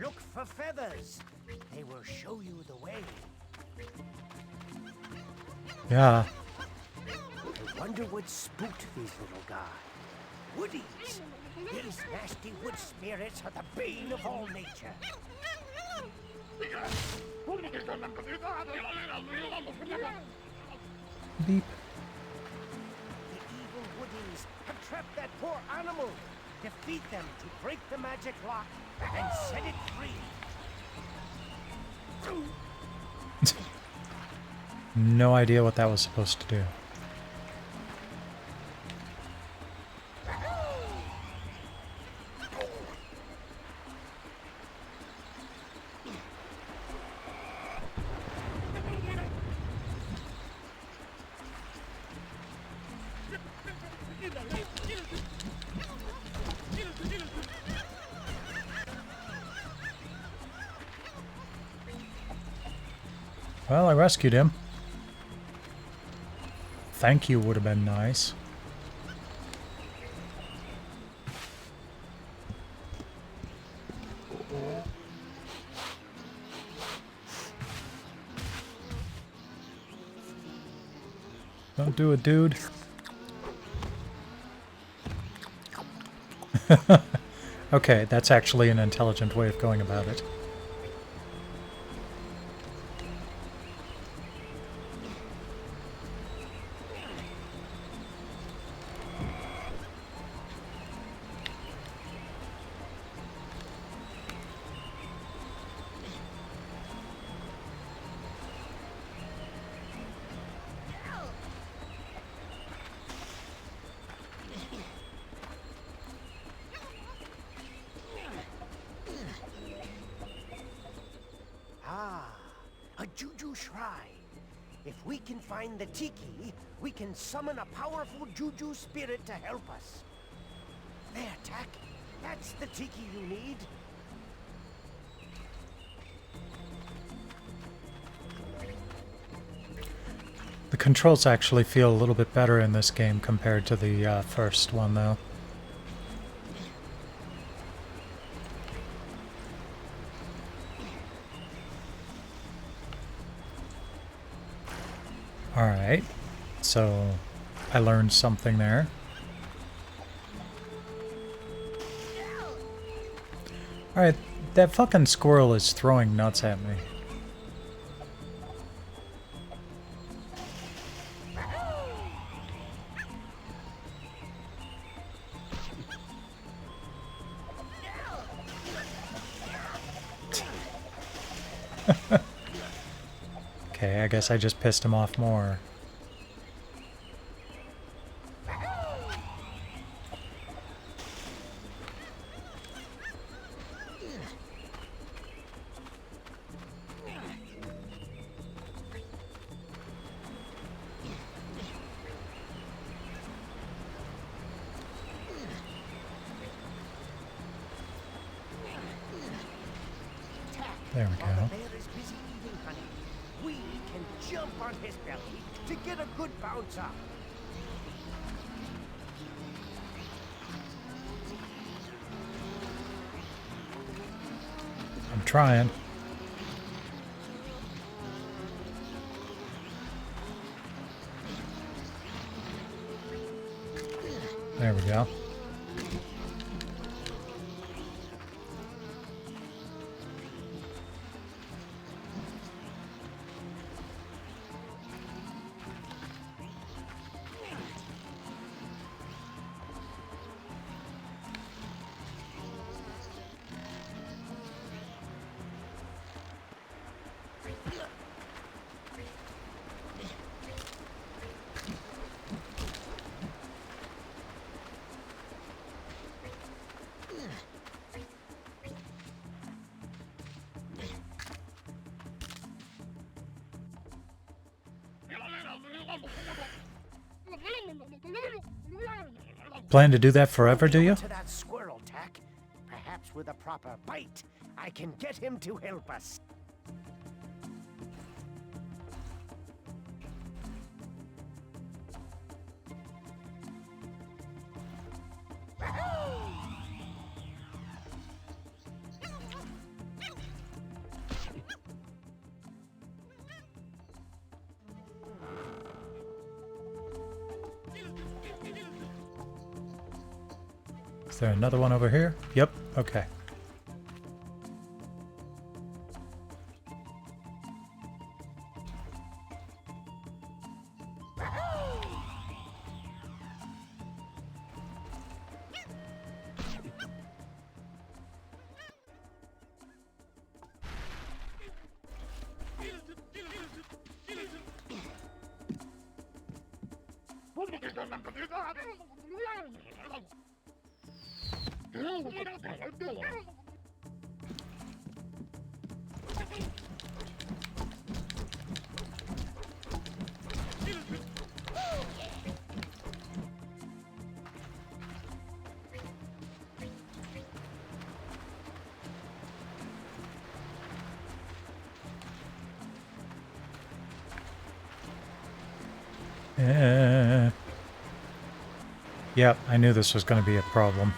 Look for feathers. They will show you the way. Yeah. I wonder what spooked these little guys. Woodies. These nasty wood spirits are the bane of all nature. Beep. The evil woodies have trapped that poor animal. Defeat them to break the magic lock and set it free. No idea what that was supposed to do. Well, I rescued him. Thank you would have been nice. Don't do it, dude. Okay, that's actually an intelligent way of going about it. A Juju shrine. If we can find the Tiki, we can summon a powerful Juju spirit to help us. There, Tak. That's the Tiki you need. The controls actually feel a little bit better in this game compared to the first one, though. Alright, so I learned something there. Alright, that fucking squirrel is throwing nuts at me. Okay, I guess I just pissed him off more. There we While go. the bear is busy eating honey, we can jump on his belly to get a good bounce up. I'm trying. There we go. Plan to do that forever, do you? To that squirrel, Tack. Perhaps with a proper bite, I can get him to help us. Is there another one over here? Yep, okay. Yep, I knew this was going to be a problem.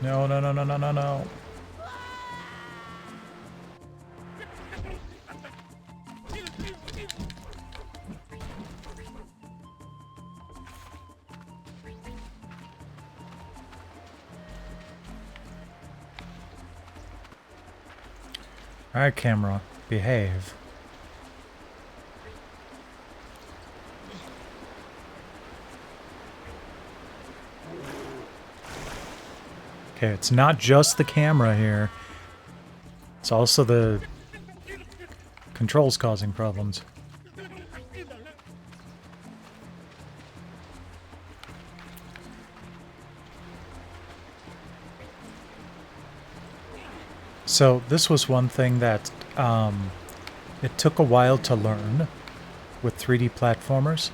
No, no, no, no, no, no, no. Alright, camera, behave. Okay, it's not just the camera here. It's also the controls causing problems. So this was one thing that it took a while to learn with 3D platformers,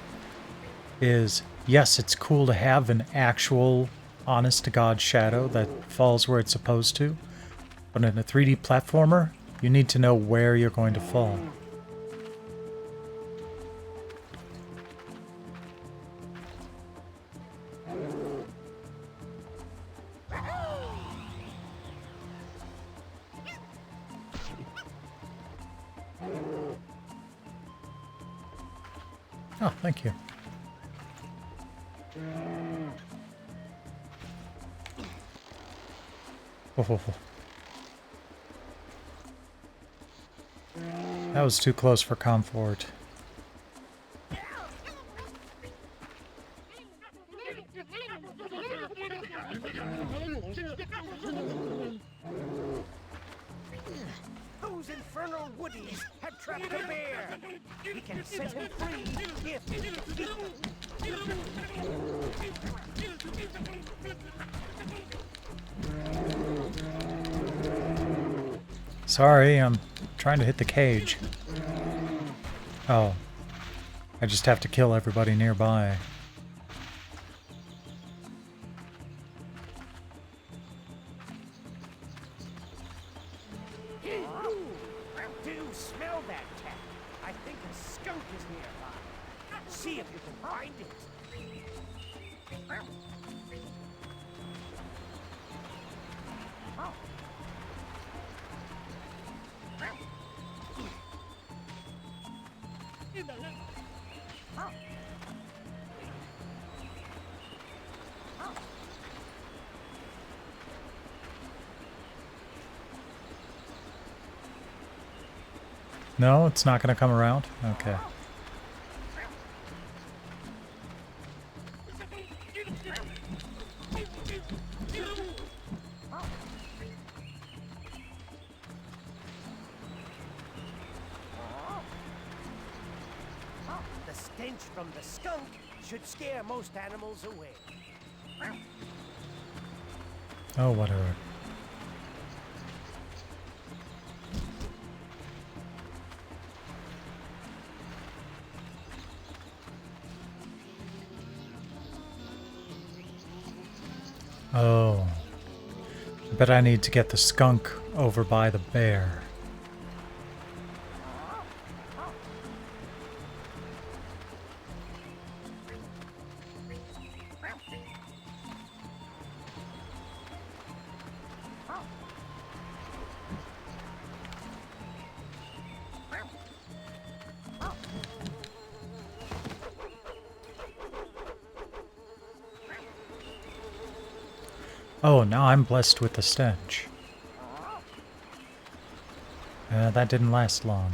is yes, it's cool to have an actual, honest-to-God shadow that falls where it's supposed to, but in a 3D platformer, you need to know where you're going to fall. Oh, thank you. Oh. That was too close for comfort. Those infernal woodies have trapped a bear. We can set him free if we defeat them. Sorry, I'm trying to hit the cage. Oh. I just have to kill everybody nearby. Do you smell that, cat? I think a skunk is nearby. See if you can find it. No, it's not going to come around? Okay. The stench from the skunk should scare most animals away. Oh, whatever. Oh. I bet I need to get the skunk over by the bear. Oh, now I'm blessed with the stench. That didn't last long.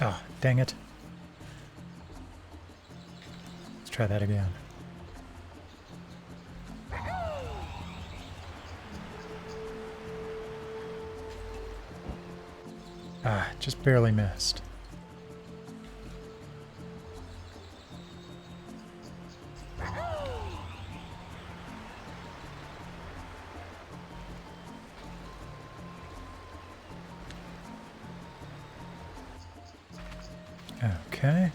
Oh, dang it. Let's try that again. Ah, just barely missed. Okay.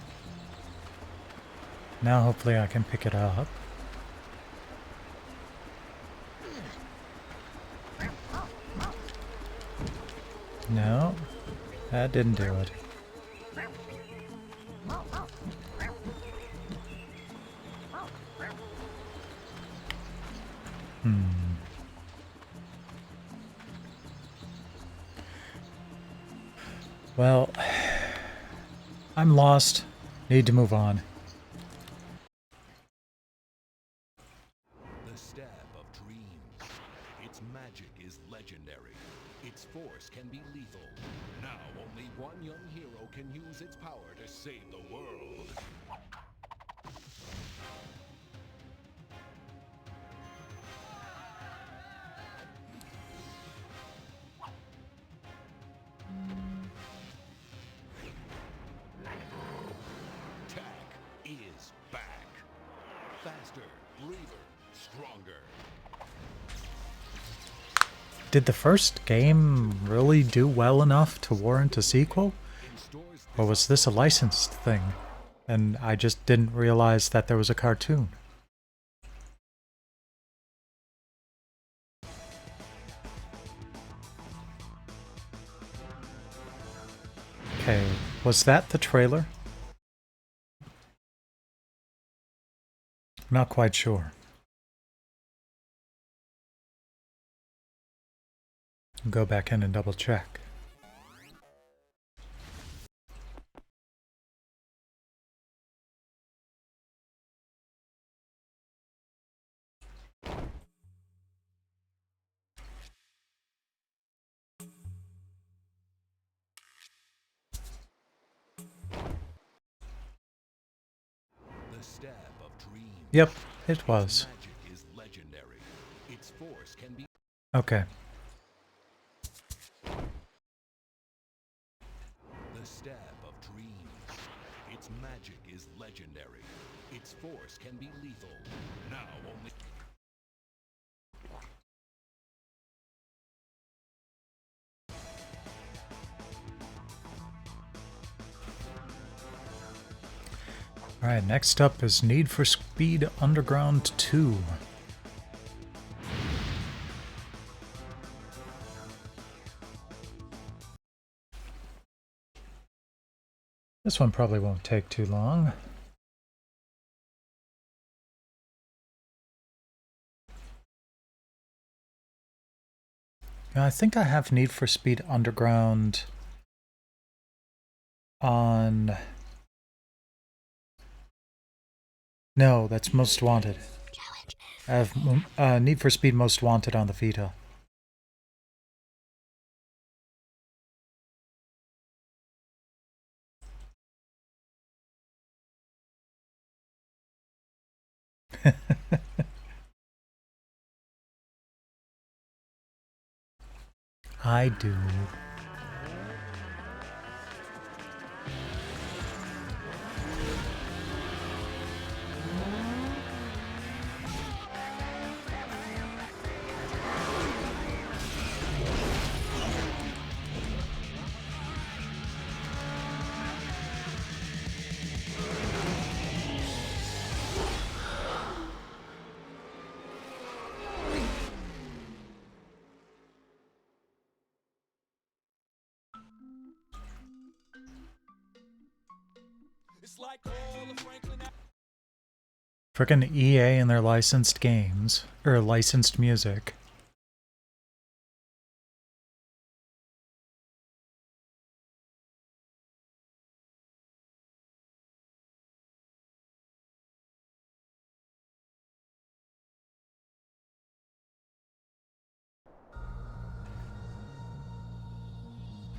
Now hopefully I can pick it up. No, that didn't do it. Well, I'm lost. Need to move on. The stab of dreams. Its magic is legendary. Its force can be lethal. Now only one young hero can use its power to save the world. Faster, braver, stronger. Did the first game really do well enough to warrant a sequel? Or was this a licensed thing? And I just didn't realize that there was a cartoon. Okay, was that the trailer? Not quite sure. Go back in and double check. The Stab of Dreams. Yep, it was. Magic is legendary. Its force can be Okay. The Stab of Dreams. Its magic is legendary. Its force can be lethal. Now only Alright, next up is Need for Speed Underground 2. This one probably won't take too long. I think I have Need for Speed Underground on... No, that's Most Wanted. I have Need for Speed Most Wanted on the Vita. I do. Frickin' EA and their licensed games, or licensed music.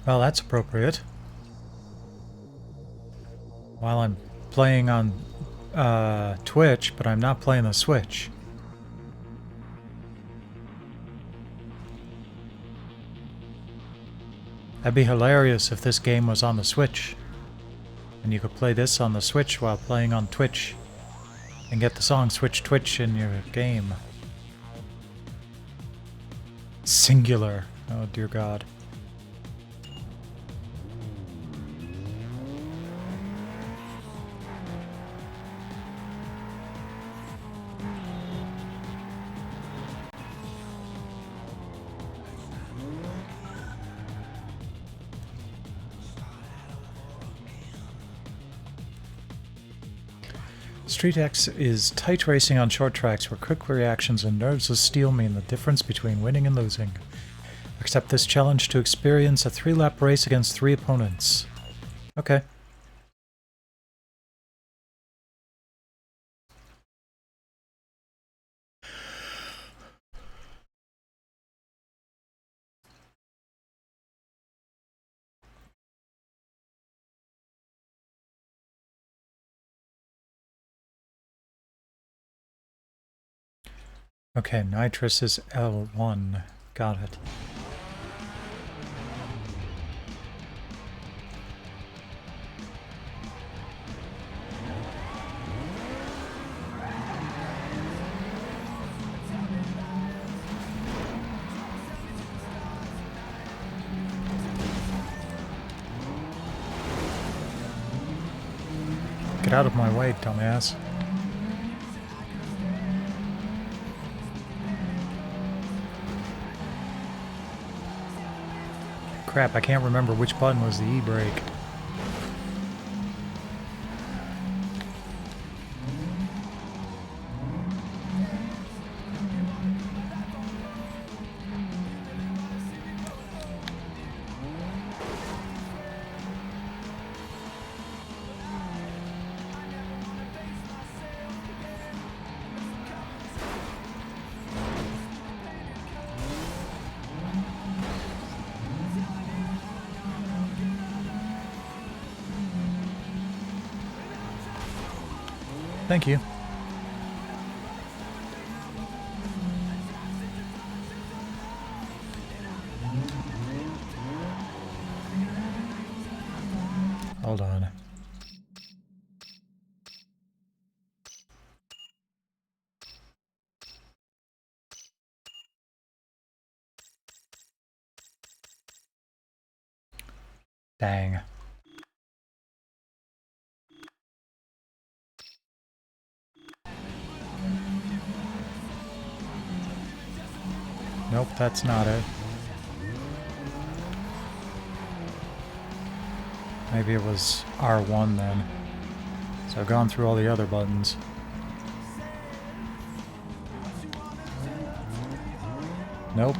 Well, that's appropriate. While I'm playing on Twitch, but I'm not playing the Switch. That'd be hilarious if this game was on the Switch. And you could play this on the Switch while playing on Twitch. And get the song Switch Twitch in your game. Singular. Oh dear God. Street X is tight racing on short tracks where quick reactions and nerves of steel mean the difference between winning and losing. Accept this challenge to experience a 3-lap race against 3 opponents. Okay. Okay, nitrous is L1. Got it. Get out of my way, dumbass. Crap, I can't remember which button was the E-brake. Thank you. Hold on. Dang. Nope, that's not it. Maybe it was R1 then. So I've gone through all the other buttons. Nope.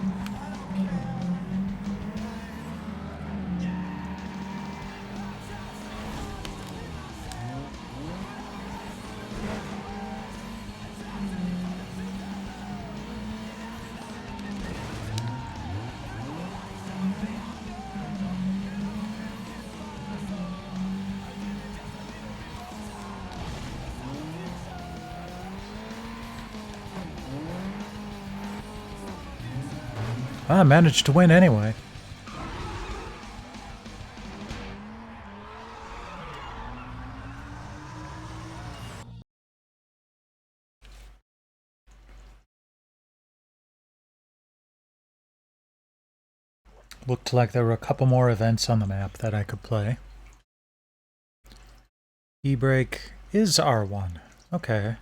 I managed to win anyway. Looked like there were a couple more events on the map that I could play. E-brake is R1. Okay.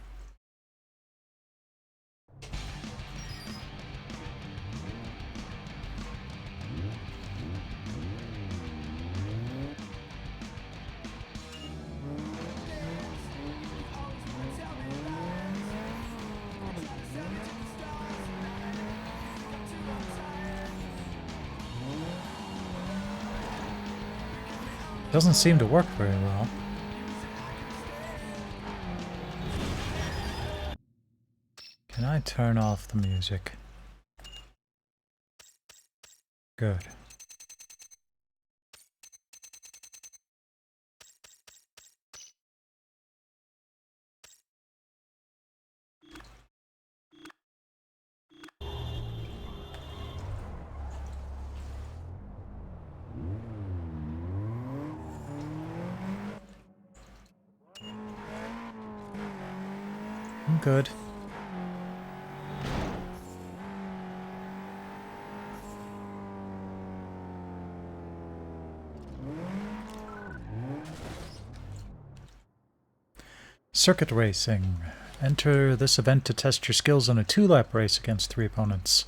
Doesn't seem to work very well. Can I turn off the music? Good. I'm good. Circuit racing. Enter this event to test your skills in a 2-lap race against 3 opponents.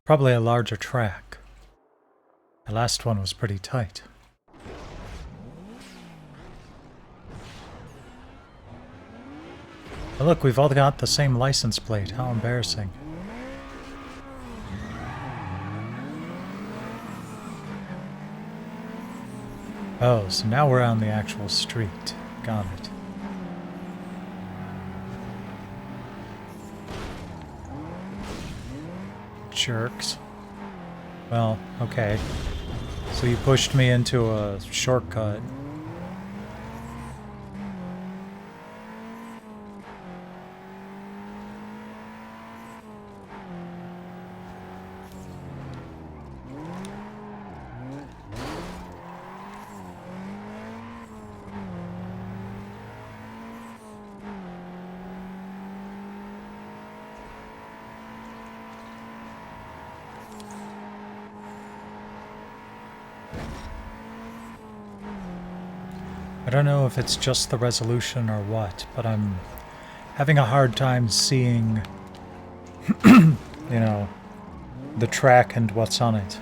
Probably a larger track. The last one was pretty tight. Oh, look, we've all got the same license plate. How embarrassing. Oh, so now we're on the actual street. Got it. Jerks. Well, okay. So you pushed me into a shortcut. don't know if it's just the resolution or what, but I'm having a hard time seeing, you know, the track and what's on it.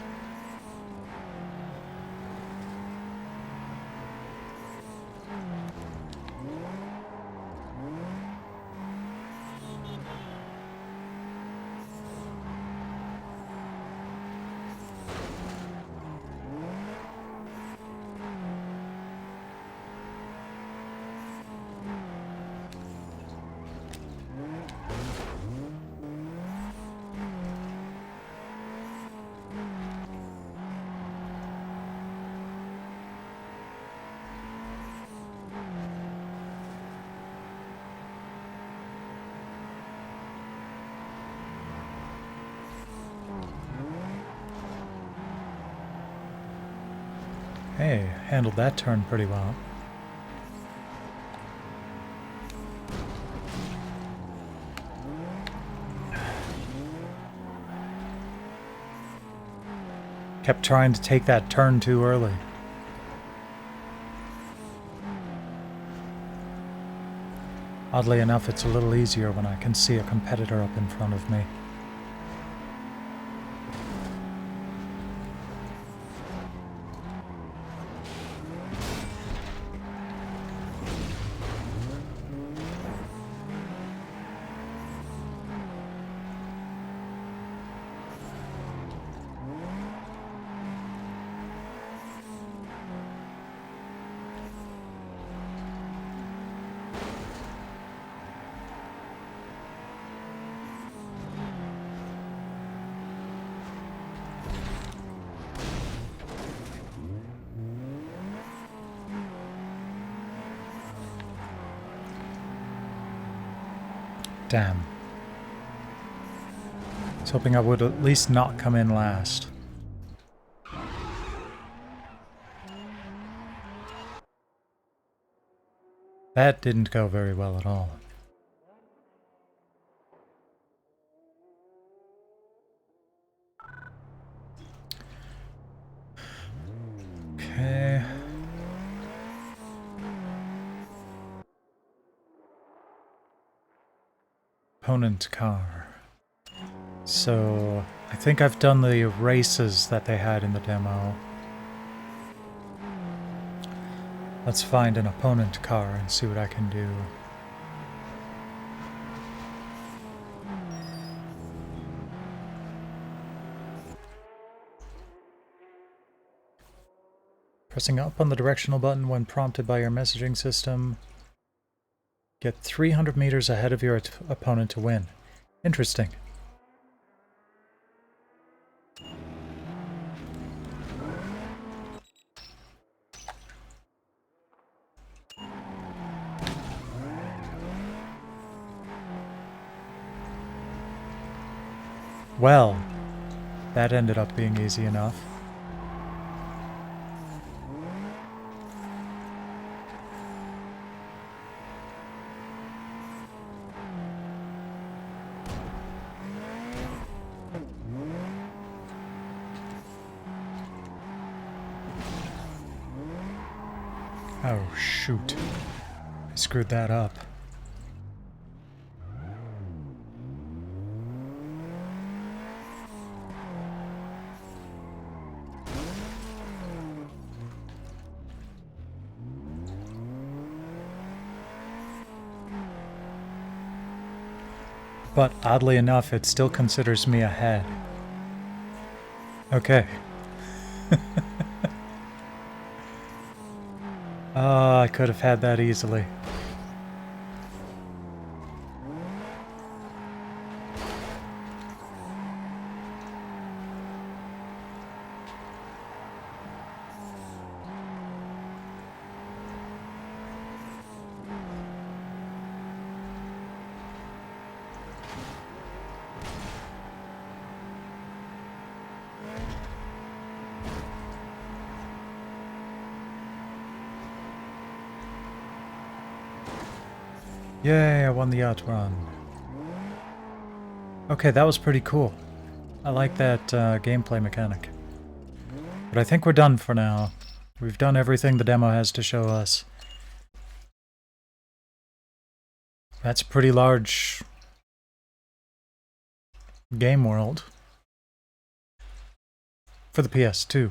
Hey, handled that turn pretty well. Kept trying to take that turn too early. Oddly enough, it's a little easier when I can see a competitor up in front of me. Damn. I was hoping I would at least not come in last. That didn't go very well at all. Okay. Opponent car. So, I think I've done the races that they had in the demo. Let's find an opponent car and see what I can do. Pressing up on the directional button when prompted by your messaging system. Get 300 meters ahead of your opponent to win. Interesting. Well, that ended up being easy enough. Oh, shoot. I screwed that up. But oddly enough, it still considers me ahead. Okay. I could have had that easily. Yay, I won the outrun. Okay, that was pretty cool. I like that gameplay mechanic. But I think we're done for now. We've done everything the demo has to show us. That's a pretty large game world for the PS2.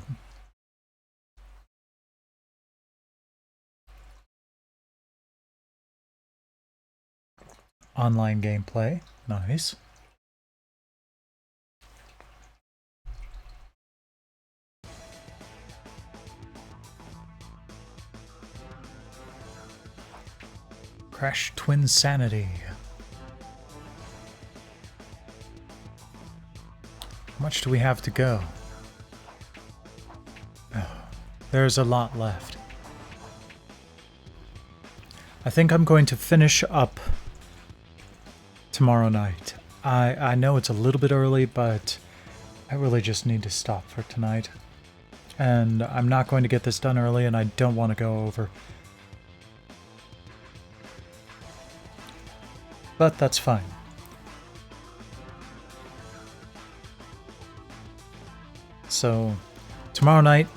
Online gameplay, nice. Crash Twinsanity. How much do we have to go? Oh, there's a lot left. I think I'm going to finish up tomorrow night. I know it's a little bit early, but I really just need to stop for tonight. And I'm not going to get this done early, and I don't want to go over. But that's fine. So, tomorrow night,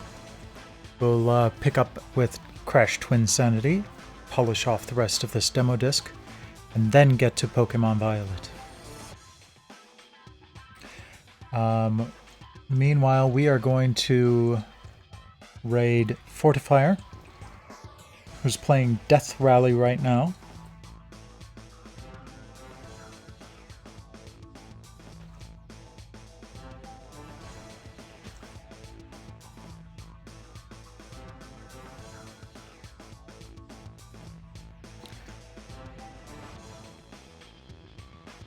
we'll pick up with Crash Twinsanity, polish off the rest of this demo disc, and then get to Pokemon Violet. Meanwhile, we are going to raid Fortifier, who's playing Death Rally right now.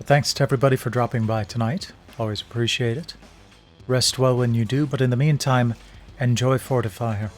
Thanks to everybody for dropping by tonight. Always appreciate it. Rest well when you do, but in the meantime, enjoy Fortifier.